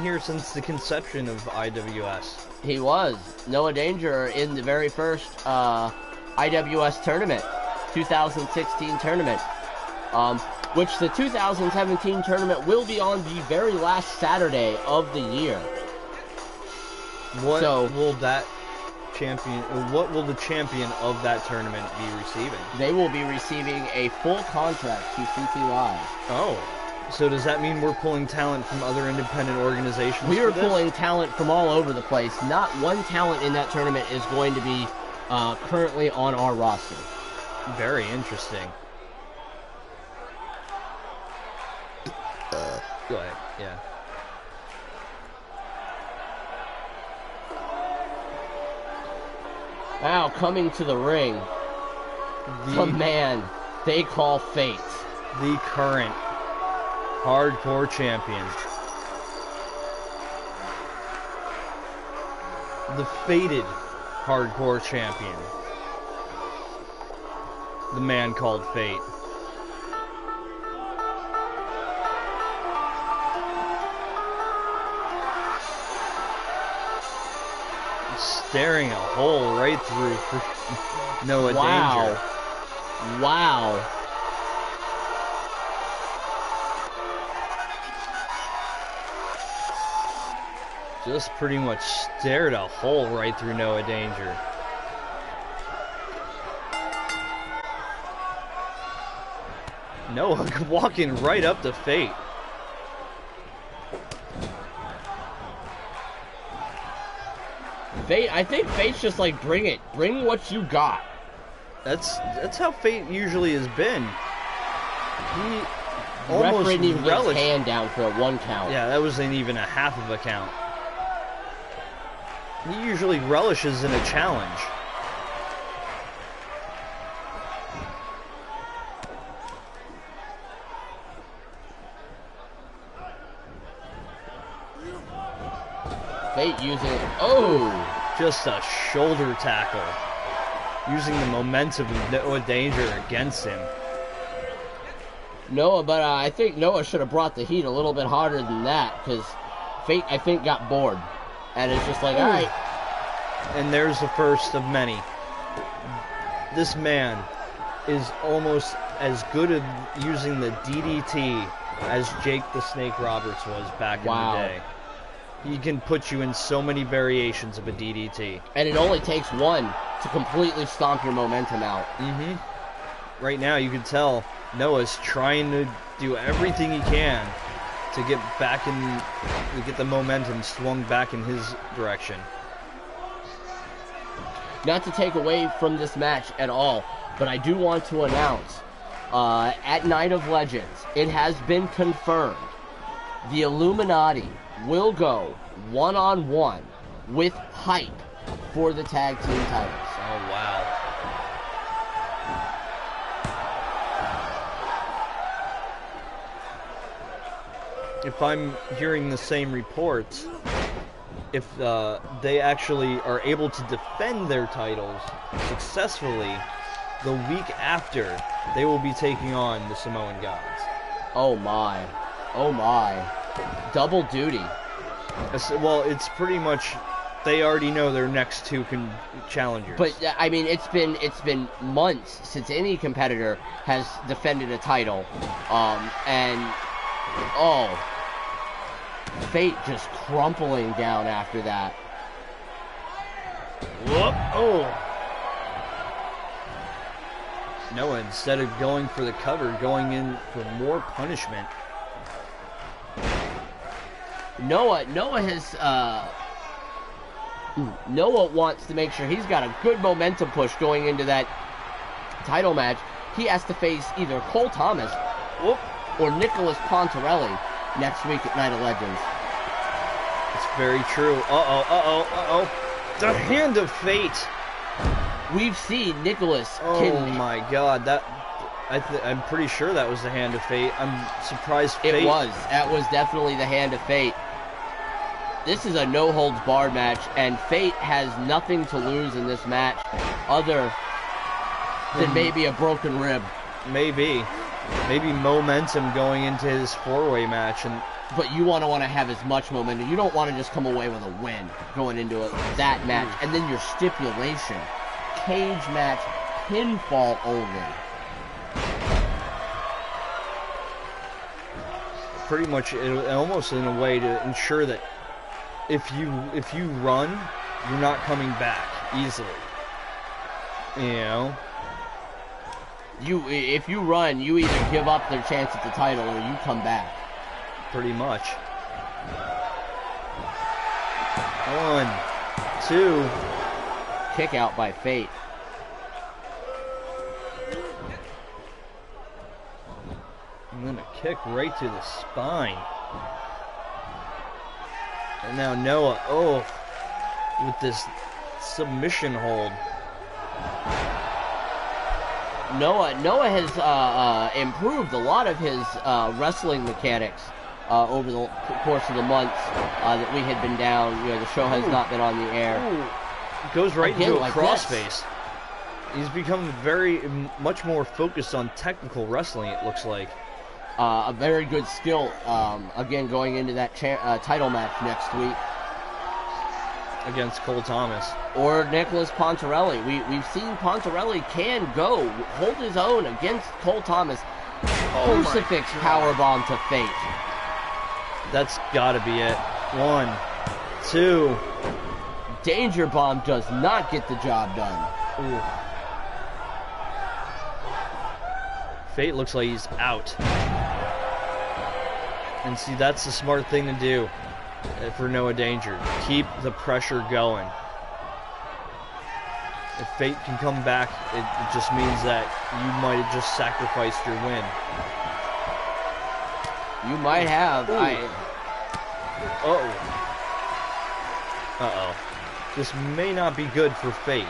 here since the conception of IWS. He was. Noah Danger in the very first IWS tournament, 2016 tournament, which the 2017 tournament will be on the very last Saturday of the year. What will the champion of that tournament be receiving? They will be receiving a full contract to CT Live. Oh. So does that mean we're pulling talent from other independent organizations? We are pulling talent from all over the place. Not one talent in that tournament is going to be currently on our roster. Very interesting. Go ahead. Yeah. Now coming to the ring, the man they call Fate. The current hardcore champion. The fated hardcore champion. The man called Fate. Staring a hole right through Noah Danger. Wow. Just pretty much stared a hole right through Noah Danger. Noah walking right up to Fate. Fate, I think Fate's just like, bring it. Bring what you got. That's how Fate usually has been. He almost referee needed his relished. hand down for a 1 count. Yeah, that wasn't even a half of a count. He usually relishes in a challenge. Fate using Just a shoulder tackle. Using the momentum of Noah Danger against him. Noah, but I think Noah should have brought the heat a little bit harder than that, because Fate, I think, got bored. And it's just like, all right. And there's the first of many. This man is almost as good at using the DDT as Jake the Snake Roberts was back in the day. He can put you in so many variations of a DDT. And it only takes one to completely stomp your momentum out. Mm-hmm. Right now, you can tell Noah's trying to do everything he can to get back to get the momentum swung back in his direction. Not to take away from this match at all, but I do want to announce, at Night of Legends, it has been confirmed the Illuminati will go one-on-one with Hype for the tag team titles. Oh, wow. If I'm hearing the same reports, if they actually are able to defend their titles successfully, the week after, they will be taking on the Samoan Gods. Oh my. Oh my. Double duty. Well, it's pretty much, they already know their next two challengers. But I mean, it's been months since any competitor has defended a title, and Fate just crumpling down after that. Whoop! Oh! Noah, instead of going for the cover, going in for more punishment. Noah wants to make sure he's got a good momentum push going into that title match. He has to face either Cole Thomas or Nicholas Pontarelli next week at Night of Legends. It's very true. The Hand of Fate. We've seen Nicholas. Oh my God, I'm pretty sure that was the Hand of Fate. I'm surprised Fate. It was. That was definitely the Hand of Fate. This is a no-holds-barred match, and Fate has nothing to lose in this match other than maybe a broken rib. Maybe momentum going into his four-way match, and but you want to have as much momentum. You don't want to just come away with a win going into that match. And then your stipulation, cage match, pinfall only. Pretty much, almost in a way to ensure that if you run, you're not coming back easily. You know? If you run, you either give up their chance at the title or you come back. Pretty much. 1, 2. Kick out by Fate. And then a kick right to the spine. And now Noah, with this submission hold. Noah has improved a lot of his wrestling mechanics over the course of the months that we had been down. The show has not been on the air. Goes right into a like crossface. He's become much more focused on technical wrestling, it looks like. A very good skill, again, going into that title match next week. Against Cole Thomas. Or Nicholas Pontarelli. We've seen Pontarelli can hold his own against Cole Thomas. Crucifix powerbomb to Fate. That's gotta be it. 1, 2. Danger Bomb does not get the job done. Ooh. Fate looks like he's out. And see, that's the smart thing to do for Noah Danger. Keep the pressure going. If Fate can come back, it just means that you might have just sacrificed your win. You might have. Uh-oh. This may not be good for Fate.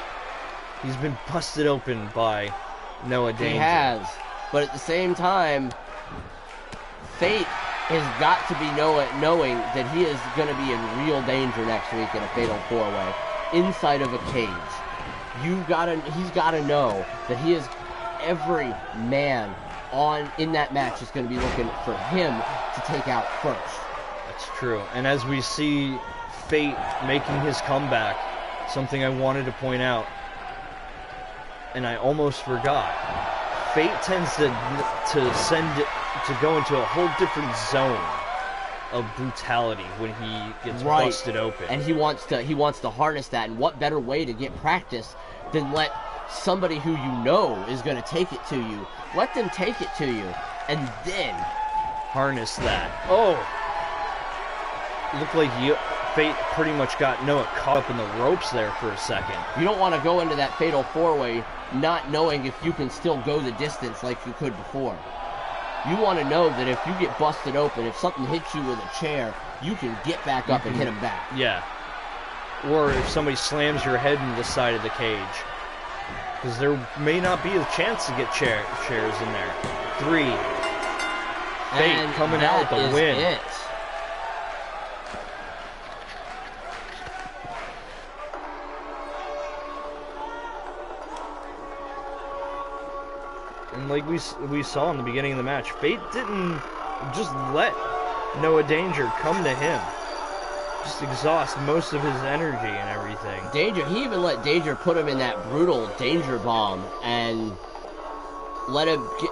He's been busted open by Noah Danger. He has. But at the same time, Fate has got to be knowing that he is going to be in real danger next week in a fatal 4-way inside of a cage. He's got to know that he is every man in that match is going to be looking for him to take out first. That's true. And as we see Fate making his comeback, something I wanted to point out, and I almost forgot. Fate tends to go into a whole different zone of brutality when he gets busted open. And he wants to harness that, and what better way to get practice than let somebody who you know is going to take it to you, let them take it to you, and then harness that. It looked like Fate pretty much got Noah caught up in the ropes there for a second. You don't want to go into that fatal 4-way not knowing if you can still go the distance like you could before. You want to know that if you get busted open, if something hits you with a chair, you can get back up and hit him back. Yeah. Or if somebody slams your head into the side of the cage. Because there may not be a chance to get chairs in there. 3. Fate coming out with the win. It. And like we saw in the beginning of the match, Fate didn't just let Noah Danger come to him. Just exhaust most of his energy and everything. He even let Danger put him in that brutal Danger Bomb and let him get...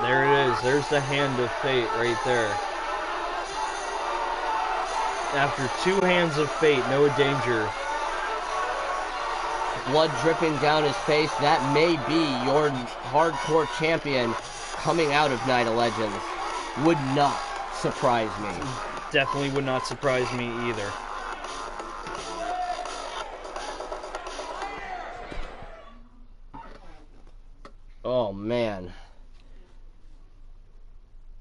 There it is. There's the hand of Fate right there. After 2 hands of Fate, Noah Danger. Blood dripping down his face. That may be your hardcore champion coming out of Night of Legends. Would not surprise me. Definitely would not surprise me either. Oh, man.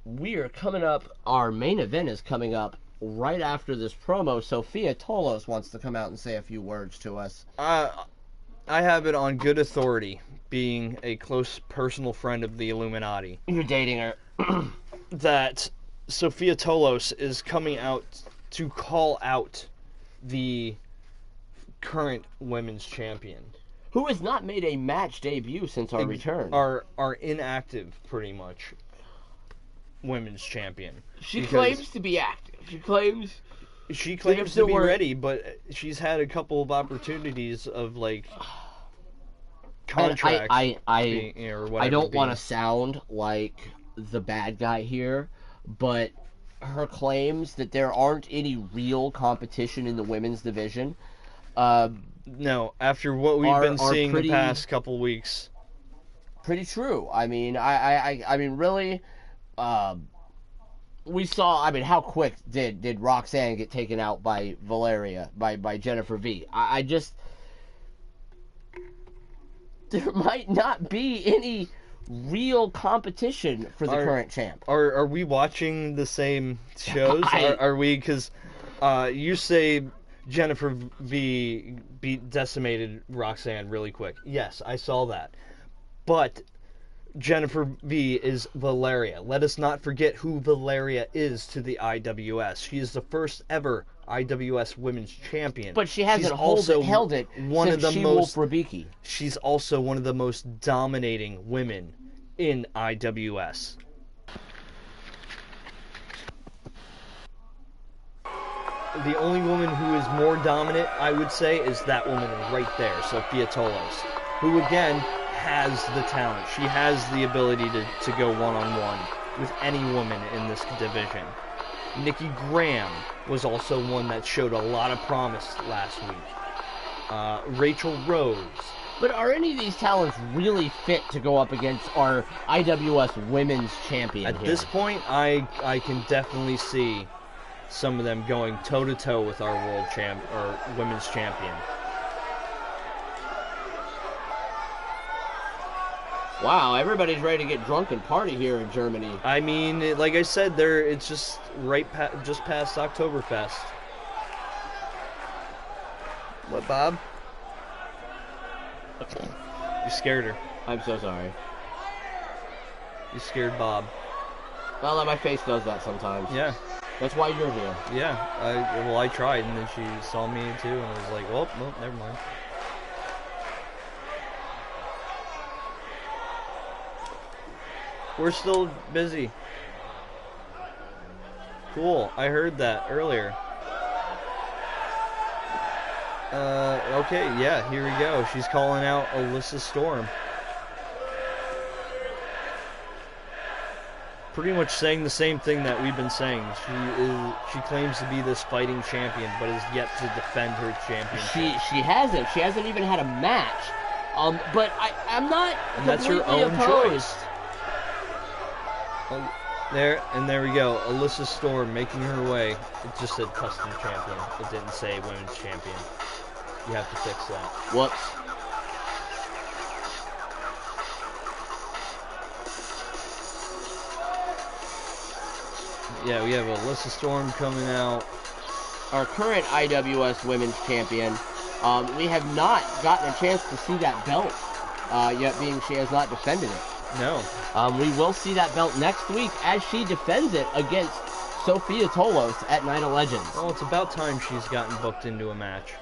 We are coming up. Our main event is coming up right after this promo. Sophia Tolos wants to come out and say a few words to us. I have it on good authority, being a close personal friend of the Illuminati. You're dating her. That Sophia Tolos is coming out to call out the current women's champion. who has not made a match debut since our return. Are inactive, pretty much, women's champion. She claims to be active. She claims to be ready, but she's had a couple of opportunities of, like, contracts. I don't want to sound like the bad guy here, but her claims that there aren't any real competition in the women's division. No, after what we've been seeing the past couple weeks. Pretty true. I mean, I mean, really, we saw. I mean, how quick did Roxanne get taken out by Valeria, by Jennifer V? I just, there might not be any real competition for the current champ. Are we watching the same shows? Are we? Because you say Jennifer V decimated Roxanne really quick. Yes, I saw that. But Jennifer V is Valeria. Let us not forget who Valeria is to the IWS. She is the first ever IWS Women's Champion. But she hasn't held it since She-Wolf Rabicki. She's also one of the most dominating women in IWS. The only woman who is more dominant, I would say, is that woman right there, Sophia Tolos, who, again, has the talent. She has the ability to go one-on-one with any woman in this division. Nikki Graham was also one that showed a lot of promise last week. Rachel Rose. But are any of these talents really fit to go up against our IWS Women's Champion At this point, I can definitely see some of them going toe-to-toe with our women's champion. Wow, everybody's ready to get drunk and party here in Germany. I mean, like I said, it's just just past Oktoberfest. What, Bob? You scared her. I'm so sorry. You scared Bob. Well, my face does that sometimes. Yeah. That's why you're here. Yeah. I tried, and then she saw me too, and I was like, well, never mind. We're still busy. Cool. I heard that earlier. Okay, yeah, here we go. She's calling out Alyssa Storm. Pretty much saying the same thing that we've been saying. She claims to be this fighting champion, but is yet to defend her championship. She hasn't. She hasn't even had a match. But I'm not. And that's her own choice. There we go. Alyssa Storm making her way. It just said custom champion. It didn't say women's champion. You have to fix that. Whoops. Yeah, we have Alyssa Storm coming out. Our current IWS Women's Champion. We have not gotten a chance to see that belt yet, being she has not defended it. No. We will see that belt next week as she defends it against Sophia Tolos at Night of Legends. Well, it's about time she's gotten booked into a match.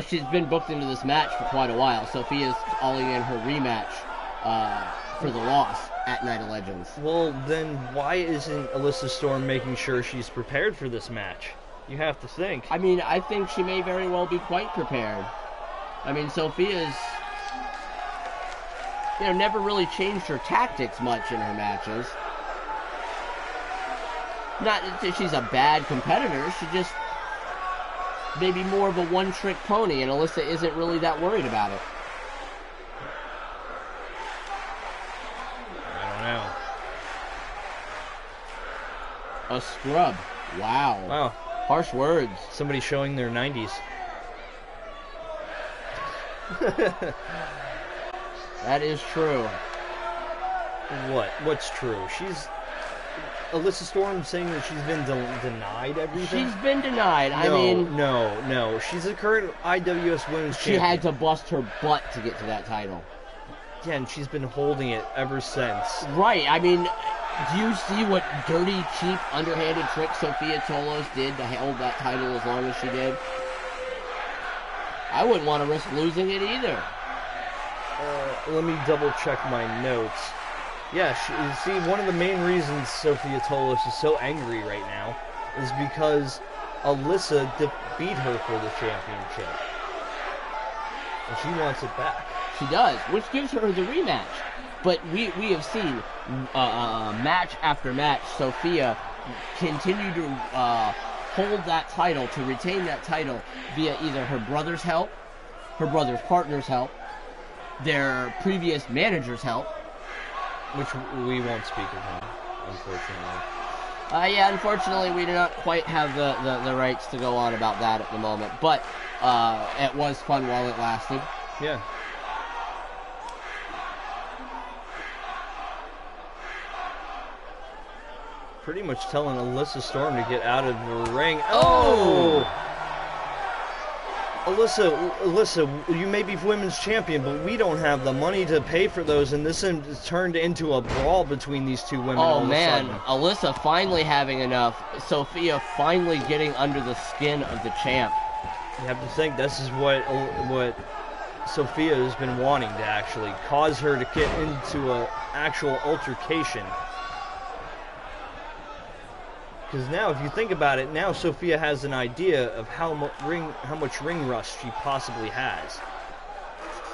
She's been booked into this match for quite a while. Sophia's calling in her rematch for the loss at Night of Legends. Well, then why isn't Alyssa Storm making sure she's prepared for this match? You have to think. I mean, I think she may very well be quite prepared. I mean, Sophia's never really changed her tactics much in her matches. Not that she's a bad competitor, she just maybe more of a one-trick pony, and Alyssa isn't really that worried about it. I don't know. A scrub. Wow. Wow. Harsh words. Somebody showing their 90s. That is true. What? What's true? Alyssa Storm saying that she's been denied everything? She's been denied. No. She's the current IWS Women's Champion. She had to bust her butt to get to that title. Yeah, and she's been holding it ever since. Right. I mean, do you see what dirty, cheap, underhanded trick Sophia Tolos did to hold that title as long as she did? I wouldn't want to risk losing it either. let me double check my notes. Yeah, you see, one of the main reasons Sophia Tolis is so angry right now is because Alyssa beat her for the championship. And she wants it back. She does, which gives her the rematch. But we have seen match after match, Sophia continue to hold that title, to retain that title via either her brother's help, her brother's partner's help, their previous manager's help. Which we won't speak of him, unfortunately. Yeah, unfortunately, we do not quite have the rights to go on about that at the moment. But it was fun while it lasted. Yeah. Pretty much telling Alyssa Storm to get out of the ring. Oh! Alyssa, you may be women's champion, but we don't have the money to pay for those, and this has turned into a brawl between these two women. Oh man, Alyssa finally having enough. Sophia finally getting under the skin of the champ. You have to think this is what Sophia has been wanting, to actually cause her to get into an actual altercation. Because now, if you think about it, now Sophia has an idea of how much ring rust she possibly has.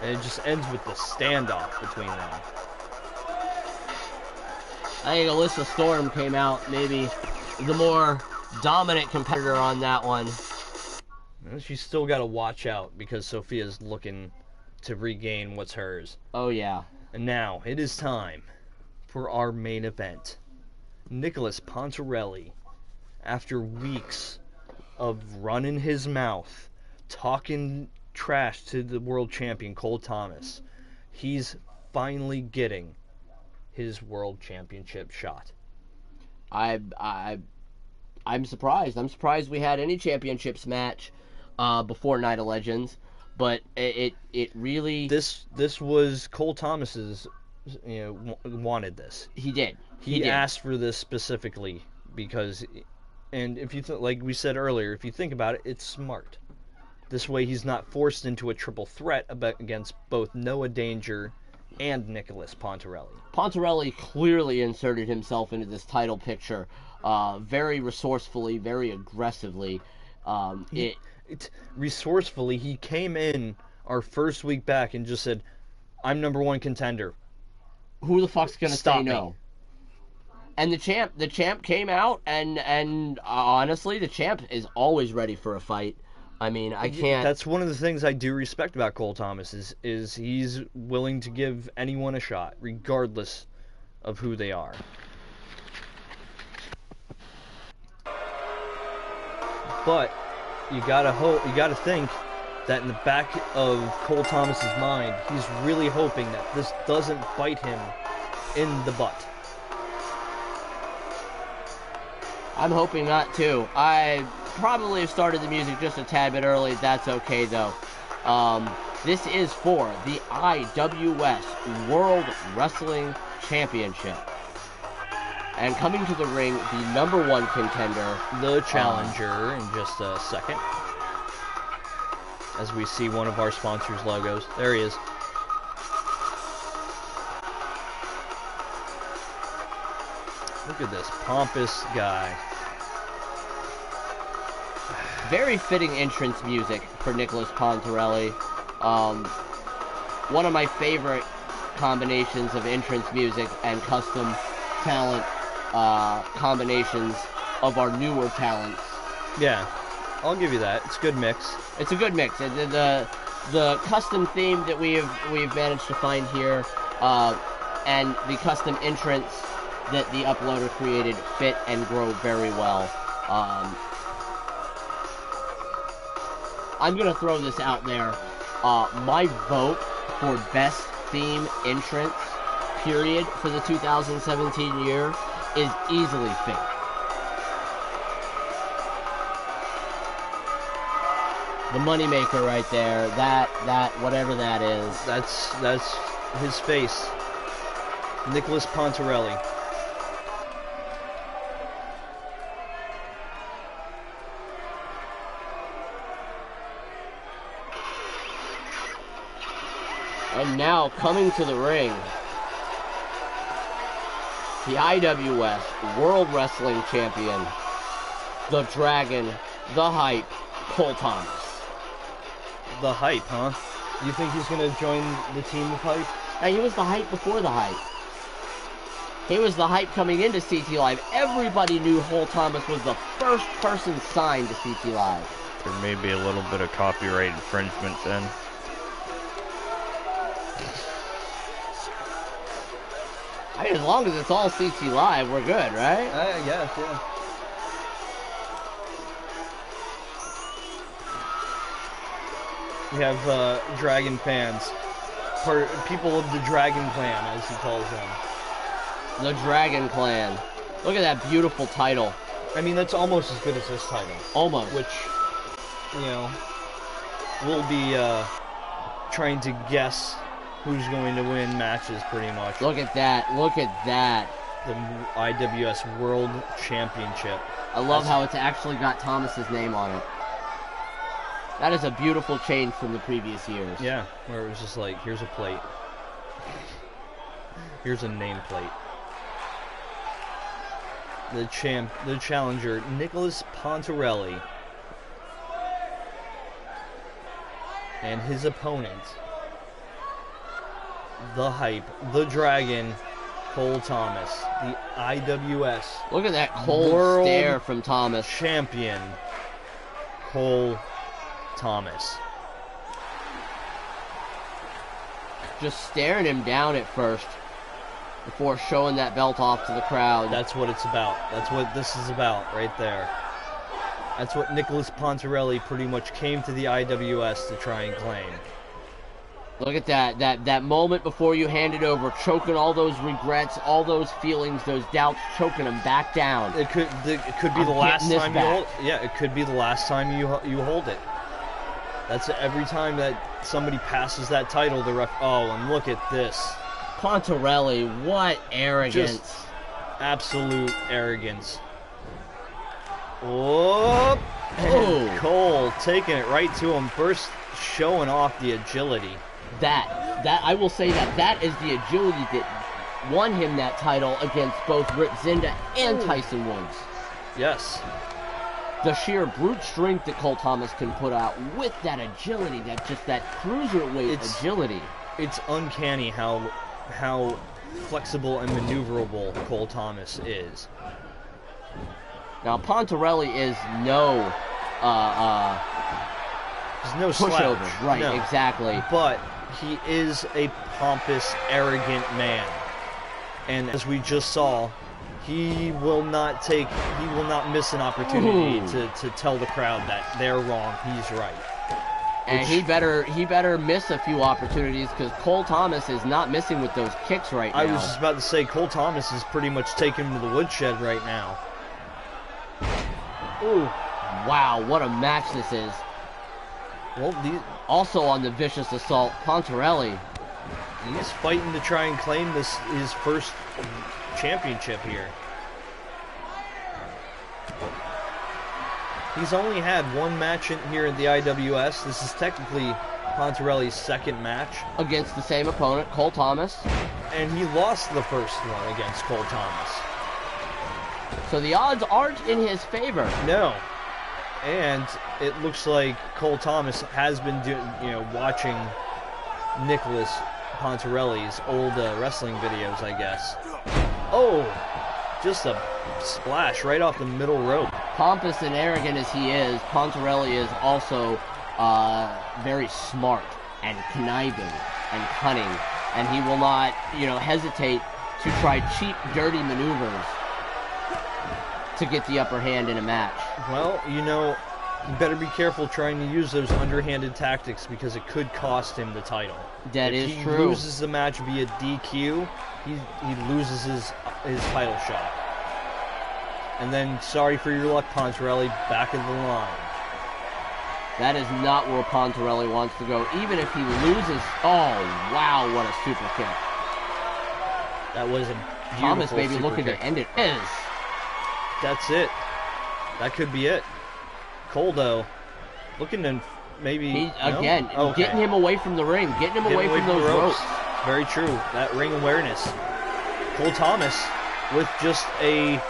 And it just ends with the standoff between them. I think Alyssa Storm came out maybe the more dominant competitor on that one. Well, she's still got to watch out because Sophia's looking to regain what's hers. Oh, yeah. And now, it is time for our main event. Nicholas Pontarelli, after weeks of running his mouth, talking trash to the world champion Cole Thomas, he's finally getting his world championship shot. I'm surprised. I'm surprised we had any championships match before Night of Legends, but it really... This was Cole Thomas's, wanted this. He did. He asked for this specifically because, and if you like we said earlier, if you think about it, it's smart. This way he's not forced into a triple threat against both Noah Danger and Nicholas Pontarelli. Pontarelli clearly inserted himself into this title picture very resourcefully, very aggressively. Resourcefully, he came in our first week back and just said, "I'm #1 contender. Who the fuck's gonna say me?" no?" And the champ came out, and honestly, the champ is always ready for a fight. I mean, I can't... That's one of the things I do respect about Cole Thomas, is he's willing to give anyone a shot, regardless of who they are. But you gotta think that in the back of Cole Thomas's mind, he's really hoping that this doesn't bite him in the butt. I'm hoping not, too. I probably have started the music just a tad bit early. That's okay, though. This is for the IWS World Wrestling Championship. And coming to the ring, the #1 contender, the challenger, in just a second. As we see one of our sponsors' logos. There he is. Look at this pompous guy. Very fitting entrance music for Nicholas Pontarelli. One of my favorite combinations of entrance music and custom talent combinations of our newer talents. Yeah, I'll give you that. It's a good mix. It's a good mix. The custom theme that we've managed to find here, and the custom entrance that the uploader created fit and grow very well. I'm gonna throw this out there. My vote for best theme entrance, period, for the 2017 year is easily Fink. The moneymaker right there. That whatever that is. That's his face. Nicholas Pontarelli. And now coming to the ring, the IWS World Wrestling Champion, the Dragon, the Hype, Cole Thomas. The Hype, huh? You think he's going to join the team of Hype? Now, he was the Hype before the Hype. He was the Hype coming into CT Live. Everybody knew Cole Thomas was the first person signed to CT Live. There may be a little bit of copyright infringement then. I mean, as long as it's all CT Live, we're good, right? I guess, yeah. We have Dragon fans. People of the Dragon Clan, as he calls them. The Dragon Clan. Look at that beautiful title. I mean, that's almost as good as this title. Almost. Which, you know, we'll be trying to guess who's going to win matches pretty much. Look at that. Look at that. The IWS World Championship. I love how it's actually got Thomas's name on it. That is a beautiful change from the previous years. Yeah, where it was just like, here's a plate. Here's a nameplate. The challenger, Nicholas Pontarelli. And his opponent, the Hype, the Dragon, Cole Thomas. The IWS. Look at that cold World stare from Thomas. Champion, Cole Thomas. Just staring him down at first before showing that belt off to the crowd. That's what it's about. That's what this is about right there. That's what Nicholas Pontarelli pretty much came to the IWS to try and claim. Look at that moment before you hand it over, choking all those regrets, all those feelings, those doubts, choking them back down. It could be the last time you hold. Yeah, it could be the last time you hold it. That's every time that somebody passes that title, the ref. Oh, and look at this. Pontarelli, what arrogance. Just absolute arrogance. Oh, and Cole taking it right to him first, showing off the agility. That I will say that is the agility that won him that title against both Rip Zinda and Tyson Woods. Yes. The sheer brute strength that Cole Thomas can put out with that agility, that cruiserweight agility. It's uncanny how flexible and maneuverable Cole Thomas is. Now Pontarelli is no He's no pushover, slouch. right? No. Exactly. But he is a pompous, arrogant man, and as we just saw, he will not miss an opportunity to tell the crowd that they're wrong, he's right. And he better miss a few opportunities, because Cole Thomas is not missing with those kicks right now. I was just about to say, Cole Thomas is pretty much taking him to the woodshed right now. Ooh, wow, what a match this is. Well, also on the vicious assault, Pontarelli. He's fighting to try and claim his first championship here. He's only had one match here at the IWS. This is technically Pontarelli's second match. Against the same opponent, Cole Thomas. And he lost the first one against Cole Thomas. So the odds aren't in his favor. No. And it looks like Cole Thomas has been watching Nicholas Pontarelli's old wrestling videos, I guess. Oh, just a splash right off the middle rope. Pompous and arrogant as he is, Pontarelli is also very smart and conniving and cunning, and he will not, hesitate to try cheap, dirty maneuvers to get the upper hand in a match. Well, you better be careful trying to use those underhanded tactics, because it could cost him the title. That is true. If he loses the match via DQ, he loses his title shot. And then, sorry for your luck, Pontarelli, back of the line. That is not where Pontarelli wants to go. Even if he loses... Oh, wow, what a super kick. That was a beautiful Thomas maybe super looking kick. to end it. Is. That's it. That could be it. Cole, though, looking to maybe He, no? again, Okay. getting him away from the ring, getting him away from those the ropes. Very true. That ring awareness. Cole Thomas with just a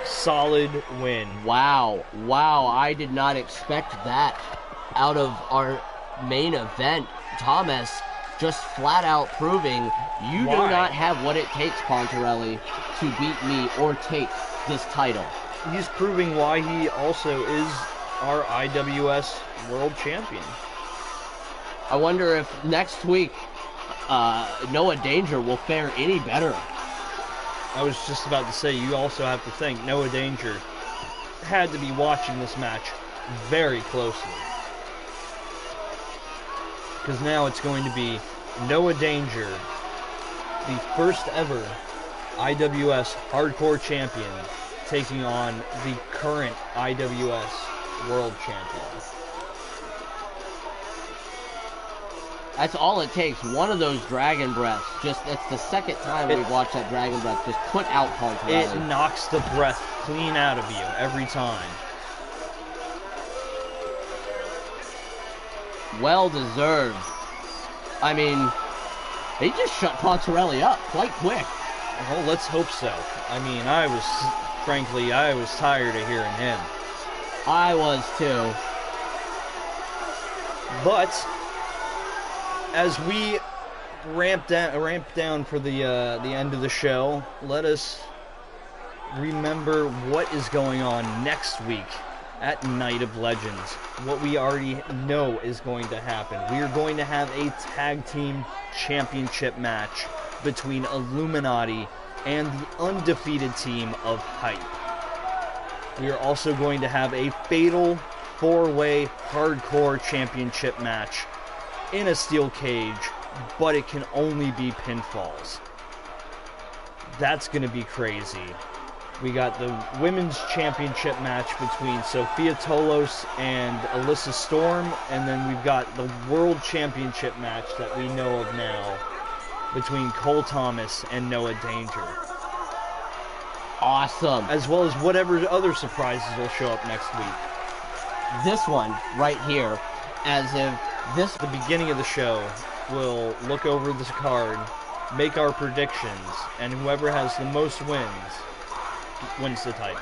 solid win. Wow, I did not expect that out of our main event. Thomas just flat out proving you do Why? not have what it takes, Pontarelli, to beat me or take this title. He's proving why he also is our IWS World Champion. I wonder if next week Noah Danger will fare any better. I was just about to say, you also have to think Noah Danger had to be watching this match very closely. Because now it's going to be Noah Danger, the first ever IWS Hardcore Champion, taking on the current IWS World Champion. That's all it takes. One of those dragon breaths. It's the second time we've watched that dragon breath just put out Pontarelli. It knocks the breath clean out of you every time. Well deserved. I mean, they just shut Pontarelli up quite quick. Well, let's hope so. I mean, I was tired of hearing him. I was too. But as we ramp down for the end of the show, let us remember what is going on next week at Night of Legends. What we already know is going to happen. We are going to have a tag team championship match between Illuminati and the undefeated team of Hype. We are also going to have a fatal four-way hardcore championship match in a steel cage, but it can only be pinfalls. That's going to be crazy. We got the women's championship match between Sophia Tolos and Alyssa Storm, and then we've got the world championship match that we know of now between Cole Thomas and Noah Danger. Awesome. As well as whatever other surprises will show up next week. This one right here, as if this... At the beginning of the show, we'll look over this card, make our predictions, and whoever has the most wins the title.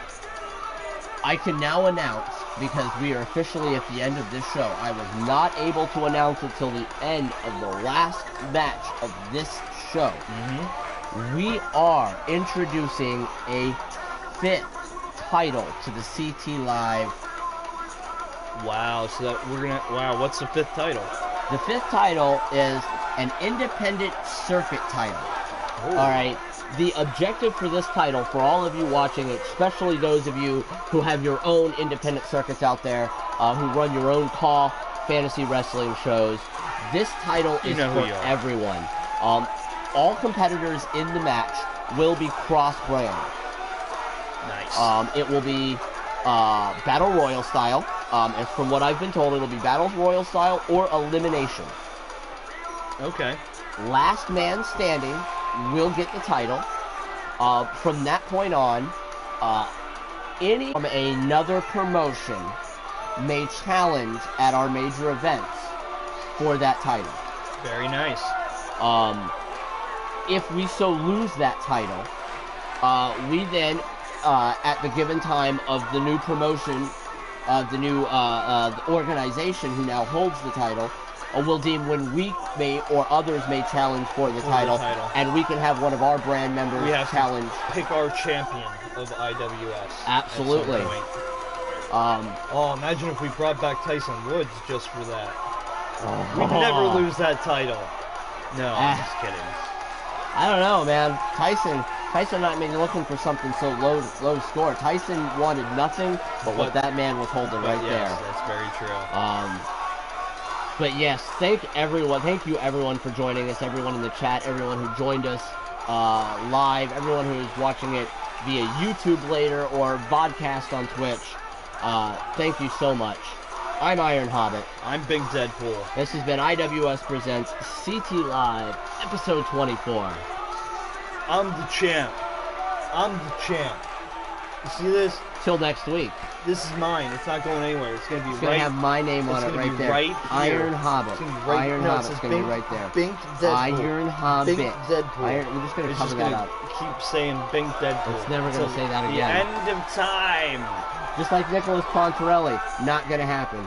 I can now announce, because we are officially at the end of this show, I was not able to announce it till the end of the last match of this show. We are introducing a 5th title to the CT Live. Wow, so that we're gonna... Wow, what's the 5th title? The 5th title is an independent circuit title. Ooh. Alright, the objective for this title, for all of you watching, especially those of you who have your own independent circuits out there, who run your own call fantasy wrestling shows, this title is for everyone. All competitors in the match will be cross-brand. Nice. It will be Battle Royal style. And from what I've been told, it'll be Battle Royal style or elimination. Okay. Last man standing will get the title. From that point on, any from another promotion may challenge at our major events for that title. Very nice. If we so lose that title, we then, at the given time of the new promotion, the new organization who now holds the title, will deem when we may or others may challenge for the title, and we can have one of our brand members challenge. Pick our champion of IWS. Absolutely. Imagine if we brought back Tyson Woods just for that. We'd never lose that title. No, I'm just kidding. I don't know, man. Tyson not maybe looking for something so low score. Tyson wanted nothing but what that man was holding right there. That's very true. But yes, thank you everyone for joining us, everyone in the chat, everyone who joined us live, everyone who is watching it via YouTube later or vodcast on Twitch. Thank you so much. I'm Iron Hobbit. I'm Big Deadpool. This has been IWS Presents CT Live, episode 24. I'm the champ. You see this? till next week. This is mine. It's not going anywhere. It's gonna be It's gonna have my name on it's it gonna right be there. right here. Iron Hobbit. It's gonna be right- Iron no, it Hobbit's says gonna be Bink- right there. Bink Deadpool. Iron Hobbit. Bink Deadpool. We're just gonna It's cover just that gonna up. keep saying Bink Deadpool. It's never gonna Till say that the again. end of time. Just like Nicholas Pontarelli, not gonna happen.